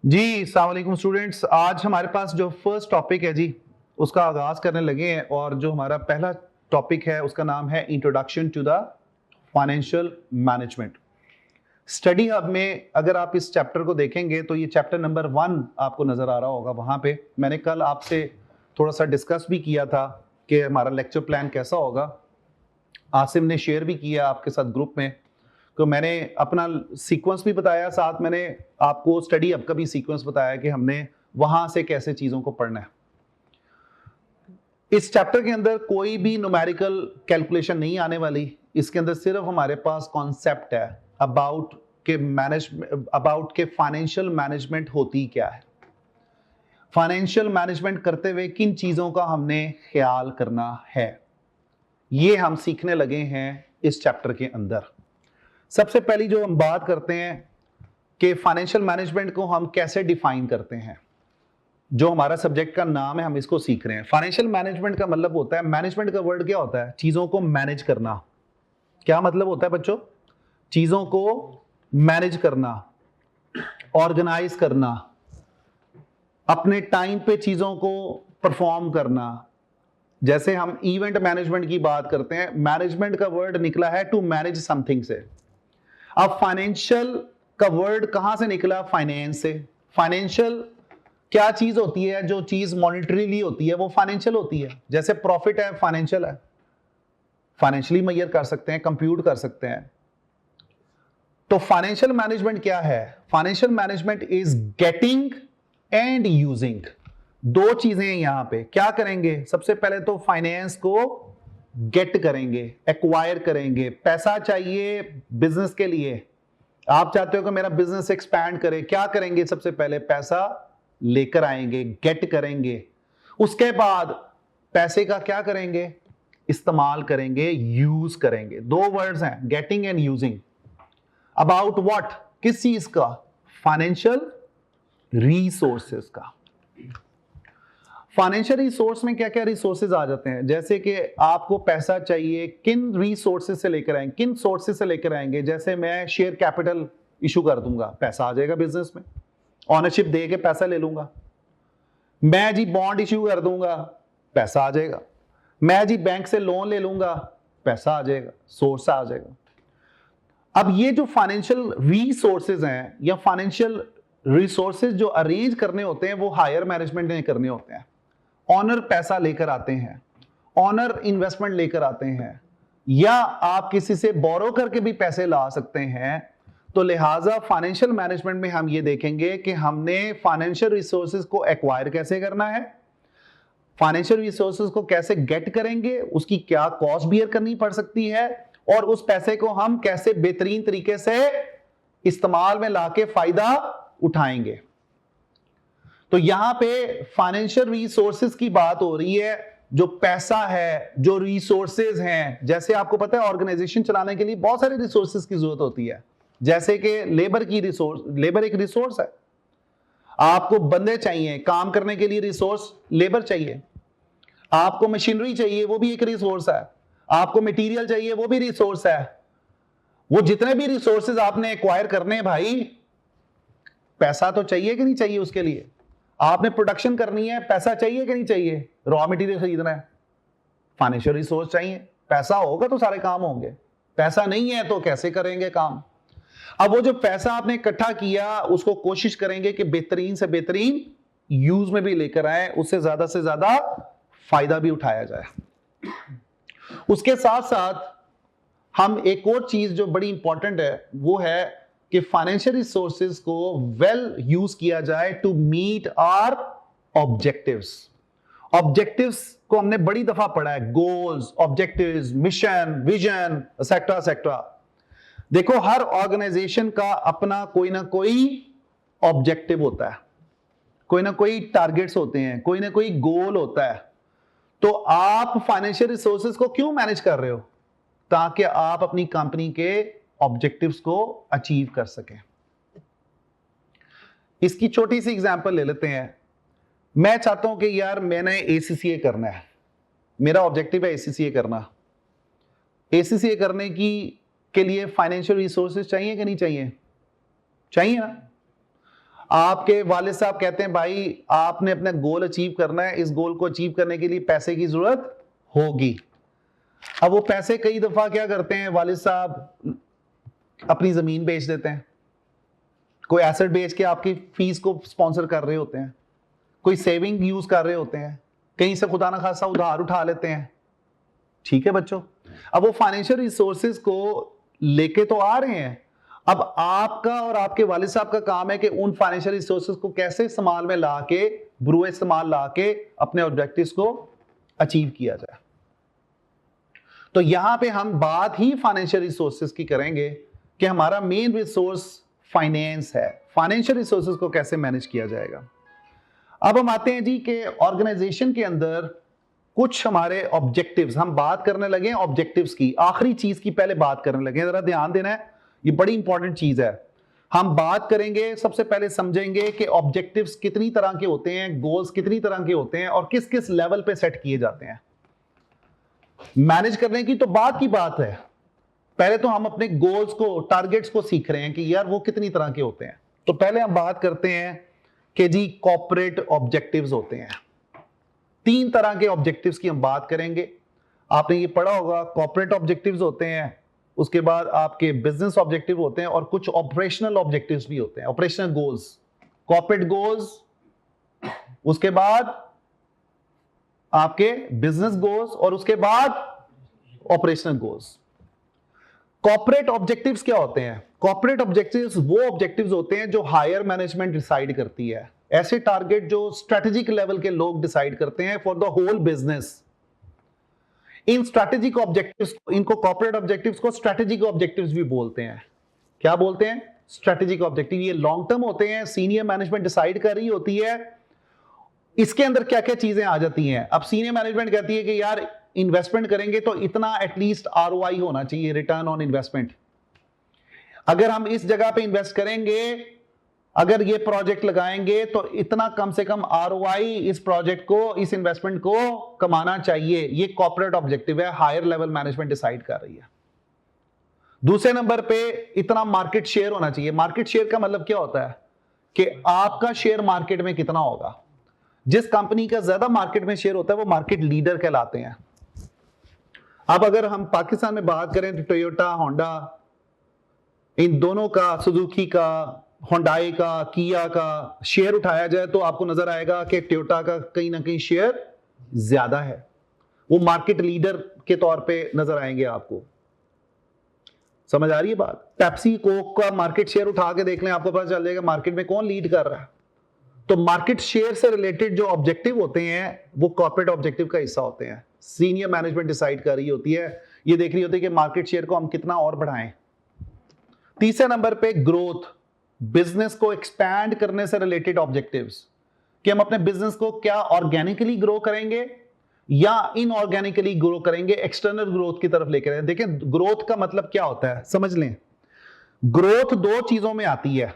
जी अस्सलाम वालेकुम स्टूडेंट्स। आज हमारे पास जो फर्स्ट टॉपिक है जी उसका आगाज करने लगे हैं और जो हमारा पहला टॉपिक है उसका नाम है introduction to the financial management. Study hub में अगर आप इस चैप्टर को देखेंगे तो ये चैप्टर नंबर 1 आपको नजर आ रहा होगा। वहां पे मैंने कल आपसे थोड़ा सा डिस्कस भी किया था कि हमारा लेक्चर प्लान कैसा होगा। आसिम ने शेयर भी किया आपके साथ ग्रुप में, तो मैंने अपना सीक्वेंस भी बताया, साथ मैंने आपको स्टडी हब का भी सीक्वेंस बताया कि हमने वहां से कैसे चीजों को पढ़ना है। इस चैप्टर के अंदर कोई भी न्यूमेरिकल कैलकुलेशन नहीं आने वाली। इसके अंदर सिर्फ हमारे पास कॉन्सेप्ट है अबाउट के फाइनेंशियल मैनेजमेंट होती क्या है, फाइनेंशियल मैनेजमेंट करते हुए किन चीजों का हमने ख्याल करना है, ये हम सीखने लगे हैं इस चैप्टर के अंदर। सबसे पहली जो हम बात करते हैं कि फाइनेंशियल मैनेजमेंट को हम कैसे डिफाइन करते हैं। जो हमारा सब्जेक्ट का नाम है हम इसको सीख रहे हैं। फाइनेंशियल मैनेजमेंट का मतलब होता है, मैनेजमेंट का वर्ड क्या होता है? चीजों को मैनेज करना। क्या मतलब होता है बच्चों? चीजों को मैनेज करना, ऑर्गेनाइज करना, अपने टाइम पे चीजों को परफॉर्म करना। जैसे हम इवेंट मैनेजमेंट की बात करते हैं, मैनेजमेंट का वर्ड निकला है टू मैनेज समथिंग से। अब फाइनेंशियल का वर्ड कहां से निकला? फाइनेंस से। फाइनेंशियल क्या चीज होती है? जो चीज मॉनिटरीली होती है वो फाइनेंशियल होती है। जैसे प्रॉफिट है, फाइनेंशियल है, फाइनेंशियली मेजर कर सकते हैं, कंप्यूट कर सकते हैं। तो फाइनेंशियल मैनेजमेंट क्या है? Financial management is getting and using. दो चीजें हैं यहां पे। क्या करेंगे? सबसे पहले तो फाइनेंस को गेट करेंगे, एक्वायर करेंगे। पैसा चाहिए बिजनेस के लिए, आप चाहते हो कि मेरा बिजनेस एक्सपैंड करे, क्या करेंगे? सबसे पहले पैसा लेकर आएंगे, गेट करेंगे। उसके बाद पैसे का क्या करेंगे? इस्तेमाल करेंगे, यूज करेंगे। दो वर्ड्स हैं, getting and using. About what? किस चीज का? फाइनेंशियल रिसोर्सेज का। फाइनेंशियल रिसोर्स में क्या क्या रिसोर्सेज आ जाते हैं? जैसे कि आपको पैसा चाहिए, किन रिसोर्सेज से लेकर आएंगे, किन सोर्सेज से लेकर आएंगे? जैसे मैं शेयर कैपिटल इशू कर दूंगा, पैसा आ जाएगा बिजनेस में। ऑनरशिप दे के पैसा ले लूंगा। मैं जी बॉन्ड इशू कर दूंगा, पैसा आ जाएगा। मैं जी बैंक से लोन ले लूंगा, पैसा आ जाएगा, सोर्स आ जाएगा। अब ये जो फाइनेंशियल रिसोर्सेज हैं या फाइनेंशियल रिसोर्सेज जो अरेंज करने होते हैं वो हायर मैनेजमेंट ने करने होते हैं। ऑनर पैसा लेकर आते हैं, ऑनर इन्वेस्टमेंट लेकर आते हैं, या आप किसी से बोरो करके भी पैसे ला सकते हैं। तो लिहाजा फाइनेंशियल मैनेजमेंट में हम ये देखेंगे कि हमने फाइनेंशियल रिसोर्सेज को एक्वायर कैसे करना है, फाइनेंशियल रिसोर्सेज को कैसे गेट करेंगे, उसकी क्या कॉस्ट बियर करनी पड़ सकती है, और उस पैसे को हम कैसे बेहतरीन तरीके से इस्तेमाल में लाके फायदा उठाएंगे। तो यहां पे फाइनेंशियल रिसोर्सेज की बात हो रही है। जो पैसा है, जो रिसोर्सेज हैं, जैसे आपको पता है ऑर्गेनाइजेशन चलाने के लिए बहुत सारे रिसोर्सेज की जरूरत होती है। जैसे कि लेबर की रिसोर्स, लेबर एक रिसोर्स है। आपको बंदे चाहिए काम करने के लिए, रिसोर्स लेबर चाहिए। आपको मशीनरी चाहिए, वो भी एक रिसोर्स है। आपको मटेरियल चाहिए, वो भी रिसोर्स है। वो जितने भी रिसोर्सेज आपने एक्वायर करने हैं भाई, पैसा तो चाहिए कि नहीं चाहिए? उसके लिए आपने प्रोडक्शन करनी है, पैसा चाहिए कि नहीं चाहिए? रॉ मटेरियल खरीदना है, फाइनेंशियल रिसोर्स चाहिए। पैसा होगा तो सारे काम होंगे, पैसा नहीं है तो कैसे करेंगे काम? अब वो जो पैसा आपने इकट्ठा किया उसको कोशिश करेंगे कि बेहतरीन से बेहतरीन यूज में भी लेकर आए, उससे ज्यादा से ज्यादा फायदा भी उठाया जाए। उसके साथ साथ हम एक और चीज जो बड़ी इंपॉर्टेंट है वो है कि फाइनेंशियल रिसोर्सेज को वेल यूज किया जाए to meet our objectives. Objectives को हमने बड़ी दफा पढ़ा है, goals, objectives, mission, vision, etcetera etcetera. देखो हर ऑर्गेनाइजेशन का अपना कोई ना कोई ऑब्जेक्टिव होता है, कोई ना कोई टारगेट्स होते हैं, कोई ना कोई गोल होता है। तो आप फाइनेंशियल रिसोर्सेज को क्यों मैनेज कर रहे हो? ताकि आप अपनी कंपनी के ऑब्जेक्टिव्स को अचीव कर सकें। इसकी छोटी सी एग्जांपल ले लेते हैं। मैं चाहता हूं कि यार मैंने एसीसीए करना है, मेरा ऑब्जेक्टिव है एसीसीए करना। एसीसीए करने के लिए फाइनेंशियल रिसोर्सेज चाहिए कि नहीं चाहिए? चाहिए ना। आपके वालिद साहब कहते हैं भाई आपने अपना गोल अचीव करना है, इस गोल को अचीव करने के लिए पैसे की जरूरत होगी। अब वो पैसे कई दफा क्या करते हैं वालिद साहब, अपनी जमीन बेच देते हैं, कोई एसेट बेच के आपकी फीस को स्पॉन्सर कर रहे होते हैं, कोई सेविंग यूज कर रहे होते हैं, कहीं से खुदा ना खासा उधार उठा लेते हैं। ठीक है बच्चों, अब वो फाइनेंशियल रिसोर्सेज को लेके तो आ रहे हैं, अब आपका और आपके वालिद साहब का काम है कि उन फाइनेंशियल रिसोर्सेज को कैसे इस्तेमाल में ला के, बुरे इस्तेमाल ला के अपने ऑब्जेक्टिव्स को अचीव किया जाए। तो यहां पे हम बात ही फाइनेंशियल रिसोर्सेज की करेंगे कि हमारा मेन रिसोर्स फाइनेंस है, फाइनेंशियल रिसोर्सेज को कैसे मैनेज किया जाएगा। अब हम आते हैं जी कि ऑर्गेनाइजेशन के अंदर कुछ हमारे ऑब्जेक्टिव्स, हम बात करने लगे हैं ऑब्जेक्टिव्स की, आखिरी चीज की पहले बात करने लगे हैं, जरा ध्यान देना है, ये बड़ी इंपॉर्टेंट चीज है। हम बात करेंगे, सबसे पहले समझेंगे कि ऑब्जेक्टिव्स कितनी तरह के होते हैं, गोल्स कितनी तरह के होते हैं और किस किस लेवल पे सेट किए जाते हैं। मैनेज करने की तो बात की बात है, पहले तो हम अपने गोल्स को, टारगेट्स को सीख रहे हैं कि यार वो कितनी तरह के होते हैं। तो पहले हम बात करते हैं कि जी कॉर्पोरेट ऑब्जेक्टिव्स होते हैं। 3 तरह के ऑब्जेक्टिव्स की हम बात करेंगे। आपने ये पढ़ा होगा, कॉर्पोरेट ऑब्जेक्टिव्स होते हैं, उसके बाद आपके बिजनेस ऑब्जेक्टिव होते हैं और कुछ ऑपरेशनल ऑब्जेक्टिव्स भी होते हैं, ऑपरेशनल गोल्स, कॉर्पोरेट गोल्स, उसके बाद आपके बिजनेस गोल्स और उसके बाद ऑपरेशनल गोल्स। कॉर्पोरेट ऑब्जेक्टिव्स क्या होते हैं? कॉर्पोरेट ऑब्जेक्टिव्स वो ऑब्जेक्टिव्स होते हैं जो हायर मैनेजमेंट डिसाइड करती है, ऐसे टारगेट जो स्ट्रेटेजिक लेवल के लोग डिसाइड करते हैं for the whole business. In strategic objectives, इनको कॉर्पोरेट ऑब्जेक्टिव्स को स्ट्रेटेजिक ऑब्जेक्टिव्स भी बोलते हैं। क्या बोलते हैं? Strategic objective. ये लॉन्ग टर्म होते हैं, सीनियर मैनेजमेंट डिसाइड कर रही होती है, इसके अंदर क्या क्या चीजें आ जाती हैं। अब सीनियर मैनेजमेंट कहती है कि यार इन्वेस्टमेंट करेंगे तो इतना एटलीस्ट आरओआई होना चाहिए, रिटर्न ऑन इन्वेस्टमेंट। अगर हम इस जगह पे इन्वेस्ट करेंगे, अगर ये प्रोजेक्ट लगाएंगे तो इतना कम से कम आरओआई इस प्रोजेक्ट को, इस इन्वेस्टमेंट को कमाना चाहिए। ये कॉर्पोरेट ऑब्जेक्टिव है, हायर लेवल मैनेजमेंट डिसाइड कर रही है। दूसरे नंबर पे इतना मार्केट शेयर होना चाहिए। मार्केट शेयर का मतलब क्या होता है कि आपका शेयर मार्केट में कितना होगा। जिस कंपनी का ज्यादा मार्केट में शेयर होता है वो मार्केट लीडर कहलाते हैं। अब अगर हम पाकिस्तान में बात करें तो टोयोटा, होंडा, इन दोनों का, सुजुकी का, होंडाई का, किया का शेयर उठाया जाए तो आपको नजर आएगा कि टोयोटा का कहीं ना कहीं शेयर ज्यादा है, वो मार्केट लीडर के तौर पे नजर आएंगे आपको। समझ आ रही है बात? पेप्सी, कोक का मार्केट शेयर उठा के देख लें, आपको पता चल जाएगा मार्केट में कौन लीड कर रहा है। तो मार्केट शेयर से रिलेटेड जो ऑब्जेक्टिव होते हैं वो कॉर्पोरेट ऑब्जेक्टिव का हिस्सा होते हैं। सीनियर मैनेजमेंट डिसाइड कर रही होती है, ये देख रही होती है कि मार्केट शेयर को हम कितना और बढ़ाएं। तीसरे नंबर पे ग्रोथ, बिजनेस को एक्सपैंड करने से रिलेटेड ऑब्जेक्टिव्स, कि हम अपने बिजनेस को क्या ऑर्गेनिकली ग्रो करेंगे या इनऑर्गेनिकली ग्रो करेंगे, एक्सटर्नल ग्रोथ की तरफ लेकर। देखें ग्रोथ का मतलब क्या होता है, समझ लें। ग्रोथ 2 चीजों में आती है।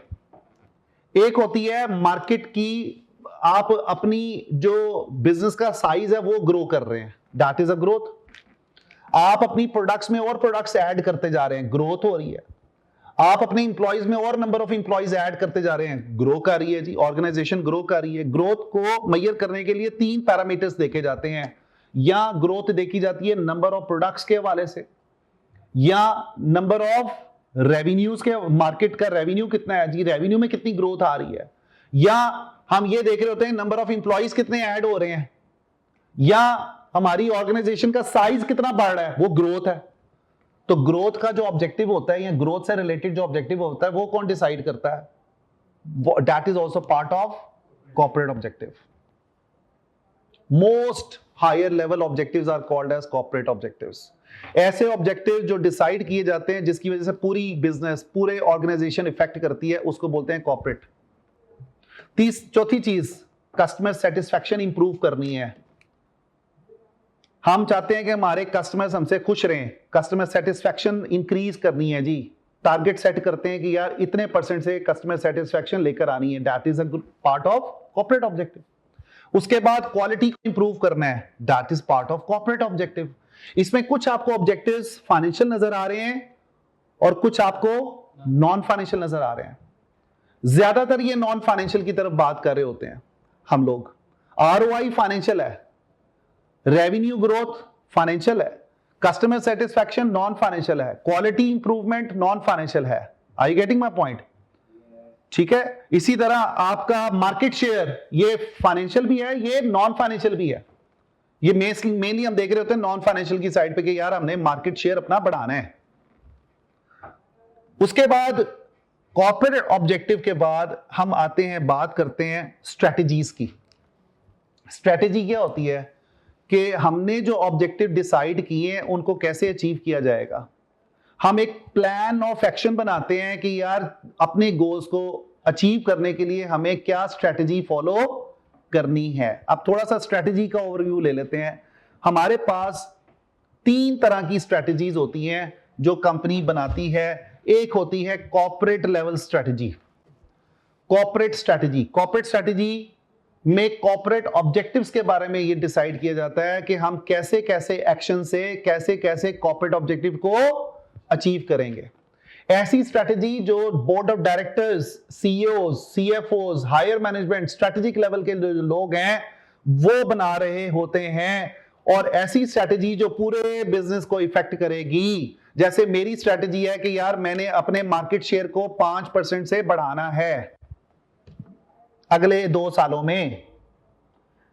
एक होती है मार्केट की, आप अपनी जो बिजनेस का साइज है वो ग्रो कर रहे हैं, दैट इज अ ग्रोथ। आप अपनी प्रोडक्ट्स में और प्रोडक्ट्स ऐड करते जा रहे हैं, ग्रोथ हो रही है। आप अपने इंप्लॉइज में और नंबर ऑफ इंप्लॉइज ऐड करते जा रहे हैं, ग्रो कर रही है जी, ऑर्गेनाइजेशन ग्रो कर रही है। ग्रोथ को मेजर करने के लिए 3 पैरामीटर्स देखे जाते हैं। या ग्रोथ देखी जाती है नंबर ऑफ प्रोडक्ट्स के हवाले से, या नंबर ऑफ रेवेन्यूज के, मार्केट का रेवेन्यू कितना है जी, रेवेन्यू में कितनी ग्रोथ आ रही है, या हम ये देख रहे होते हैं नंबर ऑफ इंप्लॉइज कितने ऐड हो रहे हैं, या हमारी ऑर्गेनाइजेशन का साइज कितना बढ़ रहा है, वो ग्रोथ है। तो ग्रोथ का जो ऑब्जेक्टिव होता है या ग्रोथ से रिलेटेड जो ऑब्जेक्टिव होता है वो कौन डिसाइड करता है? That is also part of corporate objective. Most higher level objectives are called as corporate objectives. ऐसे ऑब्जेक्टिव जो डिसाइड किए जाते हैं जिसकी वजह से पूरी बिजनेस, पूरे ऑर्गेनाइजेशन इफेक्ट करती है, उसको बोलते हैं कॉर्पोरेट। चौथी चीज, कस्टमर सेटिस्फैक्शन इंप्रूव करनी है। हम चाहते हैं कि हमारे कस्टमर्स हमसे खुश रहें, कस्टमर सेटिस्फैक्शन इंक्रीज करनी है जी। टारगेट सेट करते हैं कि यार इतने % से कस्टमर सेटिस्फैक्शन लेकर आनी है, that is a part of corporate objective. उसके बाद क्वालिटी को इंप्रूव करना है, that is part of corporate objective. इसमें कुछ आपको ऑब्जेक्टिव्स फाइनेंशियल नजर आ रहे हैं और कुछ आपको नॉन फाइनेंशियल नजर आ रहे हैं। ज्यादातर ये नॉन फाइनेंशियल की तरफ बात कर रहे होते हैं हम लोग। आरओआई फाइनेंशियल है, रेवेन्यू ग्रोथ फाइनेंशियल है, कस्टमर सेटिस्फैक्शन नॉन फाइनेंशियल है, क्वालिटी इंप्रूवमेंट नॉन फाइनेंशियल है। Are you getting my point? ठीक है। इसी तरह आपका मार्केट शेयर, ये फाइनेंशियल भी है, ये नॉन फाइनेंशियल भी है। ये मेनली हम देख रहे होते हैं नॉन फाइनेंशियल की साइड पे कि यार हमने मार्केट शेयर अपना बढ़ाना है। उसके बाद कॉर्पोरेट ऑब्जेक्टिव के बाद हम आते हैं, बात करते हैं स्ट्रेटजीज की। स्ट्रेटजी क्या होती है कि हमने जो ऑब्जेक्टिव डिसाइड किए हैं उनको कैसे अचीव किया जाएगा। हम एक प्लान ऑफ एक्शन बनाते हैं कि यार अपने गोल्स को अचीव करने के लिए हमें क्या स्ट्रेटजी फॉलो करनी है। अब थोड़ा सा स्ट्रेटजी का ओवरव्यू ले लेते हैं। हमारे पास 3 तरह की स्ट्रेटजीज होती हैं जो कंपनी बनाती है। एक होती है corporate level strategy. Corporate strategy में कॉर्पोरेट ऑब्जेक्टिव्स के बारे में ये डिसाइड किया जाता है कि हम कैसे कैसे एक्शन से कैसे कैसे कॉर्पोरेट ऑब्जेक्टिव को अचीव करेंगे। ऐसी स्ट्रेटजी जो board of directors, CEO, CFO, higher management, strategic level के जो लोग हैं वो बना रहे होते हैं, और ऐसी स्ट्रेटजी जो पूरे बिजनेस को इफेक्ट करेगी। जैसे मेरी स्ट्रेटजी है कि यार मैंने अपने मार्केट शेयर को 5% से बढ़ाना है अगले 2 सालों में।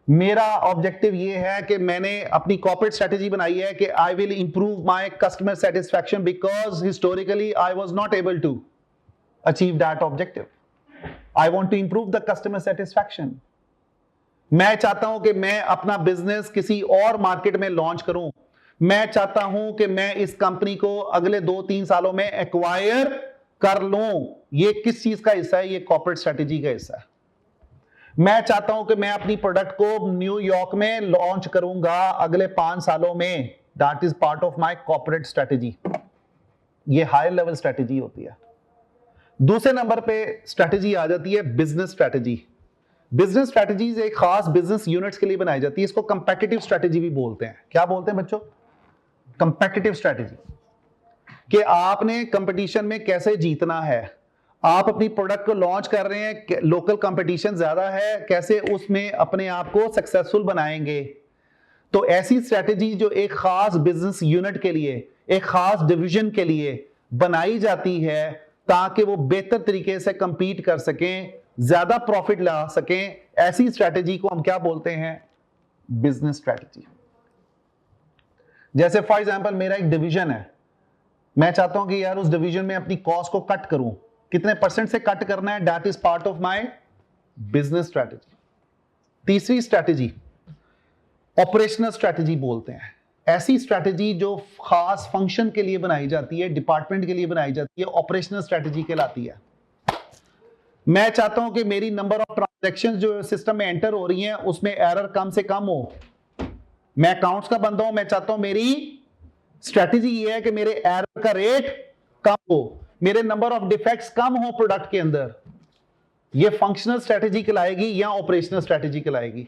मेरा ऑब्जेक्टिव ये है कि मैंने अपनी कॉर्पोरेट स्ट्रेटजी बनाई है कि I will improve my customer satisfaction because historically I was not able to achieve that objective. I want to improve the customer satisfaction. मैं चाहता हूं कि मैं अपना बिजनेस किसी और मार्केट में लॉन्च करूं। मैं चाहता हूं कि मैं इस कंपनी को अगले 2-3 सालों में एक्वायर कर लूं। ये किस चीज का हिस्सा है? ये कॉर्पोरेट स्ट्रेटजी का हिस्सा है। मैं चाहता हूं कि मैं अपनी प्रोडक्ट को न्यूयॉर्क में लॉन्च करूंगा अगले 5 सालों में। That is part of my corporate strategy. ये हायर लेवल स्ट्रेटजी होती है। दूसरे नंबर पे स्ट्रेटजी आ जाती है बिजनेस स्ट्रेटजी। बिजनेस स्ट्रेटजीज एक खास बिजनेस यूनिट्स के लिए बनाई जाती है। इसको कंपेटिटिव स्ट्रेटजी भी बोलते हैं। क्या बोलते हैं बच्चों? कंपेटिटिव स्ट्रेटजी, कि आपने कंपटीशन में कैसे जीतना है। आप अपनी प्रोडक्ट को लॉन्च कर रहे हैं, लोकल कंपटीशन ज्यादा है, कैसे उसमें अपने आप को सक्सेसफुल बनाएंगे। तो ऐसी स्ट्रेटजी जो एक खास बिजनेस यूनिट के लिए, एक खास डिवीजन के लिए बनाई जाती है ताकि वो बेहतर तरीके से कंपीट कर सकें, ज्यादा प्रॉफिट ला सकें, ऐसी स्ट्रेटजी को हम क्या बोलते हैं? Business strategy. जैसे फॉर एग्जांपल मेरा एक डिवीजन है, मैं चाहता हूं कि यार उस डिवीजन में अपनी कॉस्ट को कट करूं। कितने % से कट करना है? That is part of my business strategy. तीसरी स्ट्रेटजी ऑपरेशनल स्ट्रेटजी बोलते हैं। ऐसी स्ट्रेटजी जो खास फंक्शन के लिए बनाई जाती है, डिपार्टमेंट के लिए बनाई जाती है, ऑपरेशनल स्ट्रेटजी कहलाती है। मैं चाहता हूं कि मेरी नंबर ऑफ ट्रांजैक्शंस जो सिस्टम में एंटर हो रही हैं उसमें एरर कम से कम हो। मैं अकाउंट्स का बंदा हूं, मैं चाहता हूं मेरी स्ट्रेटजी ये है कि मेरे एरर का रेट कम हो, मेरे नंबर ऑफ डिफेक्ट्स कम हो प्रोडक्ट के अंदर। ये फंक्शनल स्ट्रेटजी कहलाएगी या ऑपरेशनल स्ट्रेटजी कहलाएगी।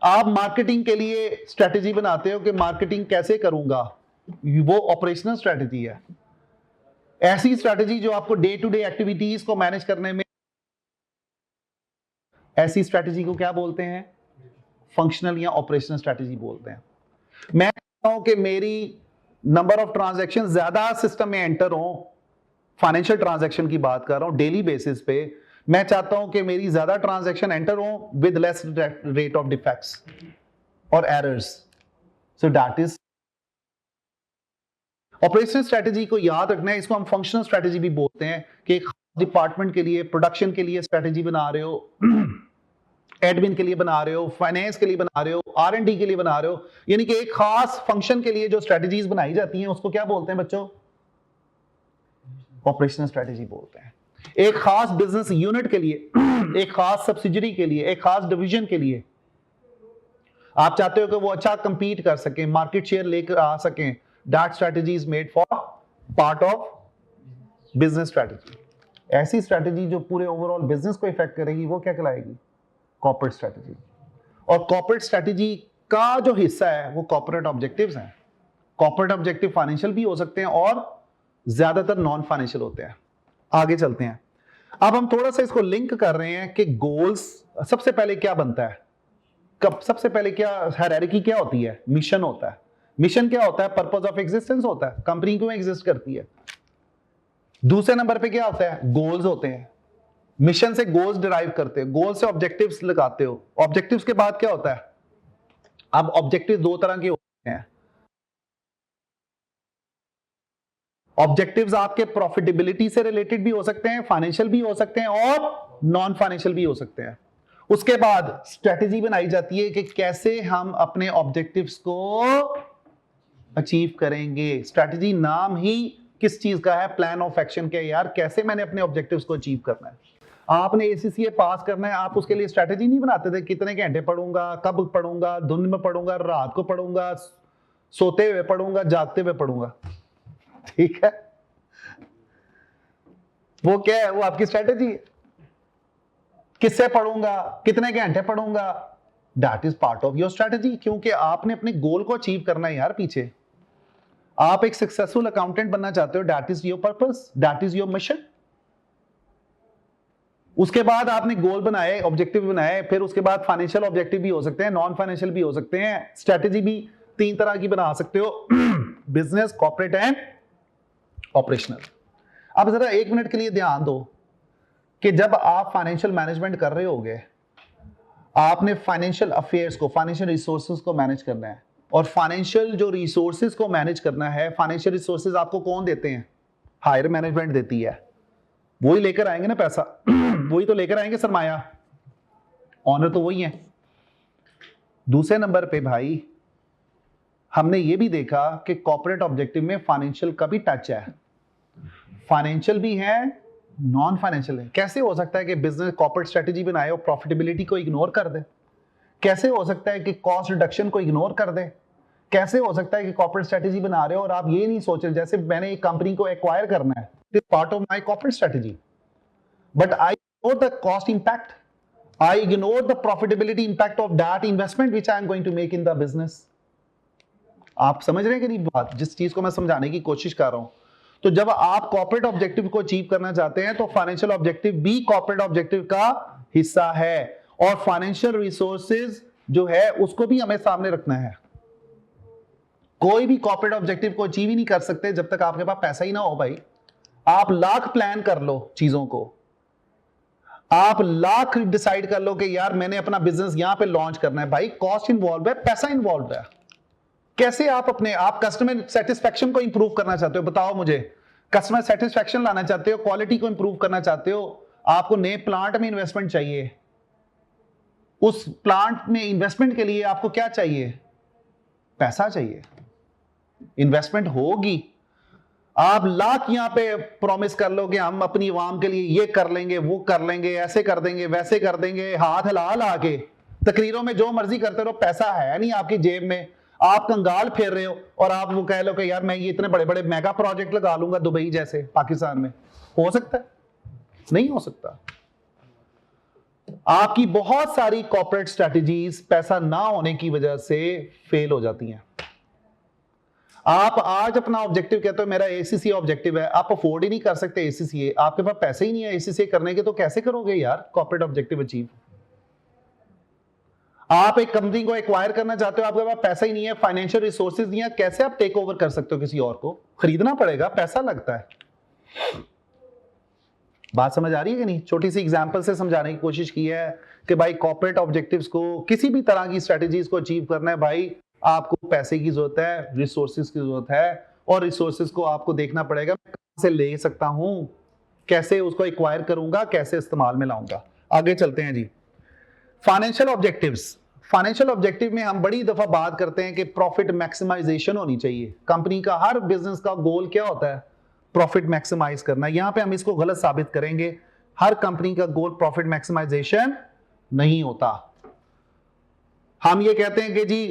आप मार्केटिंग के लिए स्ट्रेटजी बनाते हो कि मार्केटिंग कैसे करूंगा, वो ऑपरेशनल स्ट्रेटजी है। ऐसी स्ट्रेटजी जो आपको डे टू डे एक्टिविटीज को मैनेज करने में, ऐसी स्ट्रेटजी को क्या बोलते हैं? फंक्शनल या ऑपरेशनल स्ट्रेटजी बोलते हैं। मैं चाहता हूं कि मेरी नंबर ऑफ ट्रांजैक्शन ज्यादा सिस्टम में एंटर हो, फाइनेंशियल ट्रांजैक्शन की बात कर रहा हूं डेली बेसिस पे। मैं चाहता हूं कि मेरी ज्यादा ट्रांजैक्शन एंटर हो with less rate of defects और errors. So that is operational strategy को याद रखना है। इसको हम फंक्शनल स्ट्रेटजी भी बोलते हैं कि एक डिपार्टमेंट के लिए, प्रोडक्शन के लिए स्ट्रेटजी बना रहे हो, एडमिन के लिए बना रहे हो, फाइनेंस के लिए बना रहे हो, R&D के लिए बना रहे हो, यानी कि एक खास फंक्शन के लिए जो स्ट्रेटजीज बनाई जाती हैं उसको क्या बोलते हैं बच्चों? ऑपरेशनल स्ट्रेटजी बोलते हैं। एक खास बिजनेस यूनिट के लिए, एक खास सब्सिडियरी के लिए, एक खास डिवीजन के लिए आप चाहते हो कि वो अच्छा कंपीट कर सकें, मार्केट शेयर लेकर आ सकें। That strategy is made for part of business strategy. ऐसी स्ट्रेटजी जो पूरे ओवरऑल बिजनेस को इफेक्ट करेगी वो क्या कहलाएगी? Corporate strategy. और कॉर्पोरेट स्ट्रेटजी का जो हिस्सा है वो कॉर्पोरेट ऑब्जेक्टिव्स हैं। कॉर्पोरेट ऑब्जेक्टिव फाइनेंशियल भी हो सकते हैं और ज्यादातर नॉन फाइनेंशियल होते हैं। आगे चलते हैं। अब हम थोड़ा सा इसको लिंक कर रहे हैं कि गोल्स सबसे पहले क्या बनता है, कब सबसे पहले क्या हायरार्की क्या होती है, मिशन होता है। मिशन क्या होता है, पर्पस ऑफ एग्जिस्टेंस होता है, कंपनी क्यों एग्जिस्ट करती है। दूसरे नंबर पे क्या होता है, गोल्स होते हैं। मिशन से गोल्स डिराइव करते हो, गोल से ऑब्जेक्टिव्स लगाते हो, ऑब्जेक्टिव्स के बाद क्या होता है। अब ऑब्जेक्टिव दो तरह के होते हैं। ऑब्जेक्टिव्स आपके प्रॉफिटेबिलिटी से रिलेटेड भी हो सकते हैं, फाइनेंशियल भी हो सकते हैं और नॉन फाइनेंशियल भी हो सकते हैं। उसके बाद स्ट्रेटेजी बनाई जाती है कि कैसे हम अपने ऑब्जेक्टिव्स को अचीव करेंगे। स्ट्रेटेजी नाम ही किस चीज का है, प्लान ऑफ एक्शन के, यार कैसे मैंने अपने ऑब्जेक्टिव्स को अचीव करना है। आपने एसीसीए पास करना है, आप उसके लिए स्ट्रेटेजी नहीं बनाते थे, कितने घंटे पढ़ूंगा, कब पढ़ूंगा, दिन में पढ़ूंगा, रात को पढ़ूंगा, सोते हुए पढ़ूंगा, जागते हुए पढ़ूंगा, ठीक है। वो क्या है, वो आपकी स्ट्रेटेजी है। किससे पढ़ूंगा, कितने घंटे पढ़ूंगा, that is part of your strategy, क्योंकि आपने अपने गोल को अचीव करना है यार। पीछे आप एक सक्सेसफुल अकाउंटेंट बनना चाहते हो, that is your purpose, that is your mission. उसके बाद आपने गोल बनाए, ऑब्जेक्टिव बनाए, फिर उसके बाद फाइनेंशियल ऑब्जेक्टिव भी हो सकते हैं, नॉन फाइनेंशियल भी हो सकते हैं। स्ट्रेटेजी भी तीन तरह की बना सकते हो, बिजनेस, कॉर्पोरेट एंड ऑपरेशनल। अब जरा एक मिनट के लिए ध्यान दो कि जब आप फाइनेंशियल मैनेजमेंट कर रहे होगे, आपने फाइनेंशियल अफेयर्स को, फाइनेंशियल रिसोर्सेज को मैनेज करना है। और फाइनेंशियल जो रिसोर्सेज को मैनेज करना है, फाइनेंशियल रिसोर्सेज आपको कौन देते हैं, हायर मैनेजमेंट देती है। वही लेकर आएंगे ना पैसा, वही तो लेकर आएंगे सरमाया, ऑनर तो वही है। दूसरे नंबर पे भाई हमने ये भी देखा कि कॉर्पोरेट ऑब्जेक्टिव में फाइनेंशियल का भी टच है, फाइनेंशियल भी है, नॉन फाइनेंशियल है। कैसे हो सकता है कि बिजनेस कॉर्पोरेट स्ट्रेटेजी बनाए और प्रॉफिटेबिलिटी को इग्नोर कर दे। कैसे हो सकता है कि कॉस्ट रिडक्शन को इग्नोर कर दे। कैसे हो सकता है कि कॉर्पोरेट स्ट्रेटेजी बना रहे हो और आप ये नहीं सोच रहे, जैसे मैंने एक कंपनी को एक्वायर करना है, it is part of my corporate strategy, but I ignore the cost impact, I ignore the profitability impact of that investment which I am going to make in the business. आप समझ रहे हैं कि नहीं बात, जिस चीज को मैं समझाने की कोशिश कर रहा हूं। तो जब आप कॉर्पोरेट ऑब्जेक्टिव को अचीव करना चाहते हैं तो फाइनेंशियल ऑब्जेक्टिव भी कॉर्पोरेट ऑब्जेक्टिव का हिस्सा है, और फाइनेंशियल रिसोर्सेज जो है उसको भी हमें सामने रखना है। कोई भी कॉर्पोरेट ऑब्जेक्टिव को अचीव ही नहीं कर सकते जब तक आपके पास पैसा ही ना हो भाई। आप लाख प्लान कर लो चीजों को, आप लाख डिसाइड कर लो कि यार मैंने अपना बिजनेस यहां पे लॉन्च करना है, भाई कॉस्ट इन्वॉल्व है, पैसा इन्वॉल्व है। कैसे आप कस्टमर सेटिस्फेक्शन को इंप्रूव करना चाहते हो, बताओ मुझे। कस्टमर सेटिस्फेक्शन लाना चाहते हो, क्वालिटी को इंप्रूव करना चाहते हो, आपको नए प्लांट में इन्वेस्टमेंट चाहिए। उस प्लांट में इन्वेस्टमेंट के लिए आपको क्या चाहिए, पैसा चाहिए। इन्वेस्टमेंट होगी, आप लाख यहां पे प्रॉमिस कर लो कि हम अपनी आवाम के लिए ये कर लेंगे, वो कर लेंगे, ऐसे कर देंगे, वैसे कर देंगे, हाथ हिला ला के तकरीरों में जो मर्जी करते रहो, पैसा है नहीं आपकी जेब में, आप कंगाल फेर रहे हो, और आप वो कह लो कि यार मैं ये इतने बड़े बड़े मेगा प्रोजेक्ट लगा लूंगा दुबई जैसे पाकिस्तान में। हो सकता है? नहीं हो सकता। आपकी बहुत सारी कॉर्पोरेट स्ट्रेटजीज पैसा ना होने की वजह से फेल हो जाती हैं। आप आज अपना ऑब्जेक्टिव कहते हो मेरा एसीसीए ऑब्जेक्टिव है, आप अफोर्ड ही नहीं कर सकते एसीसीए, आपके पास पैसे ही नहीं है एसीसीए करने के, तो कैसे करोगे यार कॉर्पोरेट ऑब्जेक्टिव अचीव। आप एक कंपनी को एक्वायर करना चाहते हो, आपके पास पैसा ही नहीं है, फाइनेंशियल रिसोर्सेज नहीं है, कैसे आप टेक ओवर कर सकते हो किसी और को, खरीदना पड़ेगा, पैसा लगता है। बात समझ आ रही है कि नहीं? छोटी सी एग्जांपल से समझाने की कोशिश की है कि भाई कॉर्पोरेट ऑब्जेक्टिव्स को, किसी भी तरह की स्ट्रेटजीज को अचीव करना है, भाई आपको पैसे की जरूरत है, रिसोर्सेज की जरूरत है, और रिसोर्सेज को आपको देखना पड़ेगा कहां से ले सकता हूं, कैसे उसको एक्वायर करूंगा, कैसे इस्तेमाल में लाऊंगा। आगे चलते हैं जी। फाइनेंशियल ऑब्जेक्टिव्स, फाइनेंशियल ऑब्जेक्टिव में हम बड़ी दफा बात करते हैं कि प्रॉफिट मैक्सिमाइजेशन होनी चाहिए। कंपनी का हर बिजनेस का गोल क्या होता है, प्रॉफिट मैक्सिमाइज करना। यहां पे हम इसको गलत साबित करेंगे, हर कंपनी का गोल प्रॉफिट मैक्सिमाइजेशन नहीं होता। हम ये कहते हैं कि जी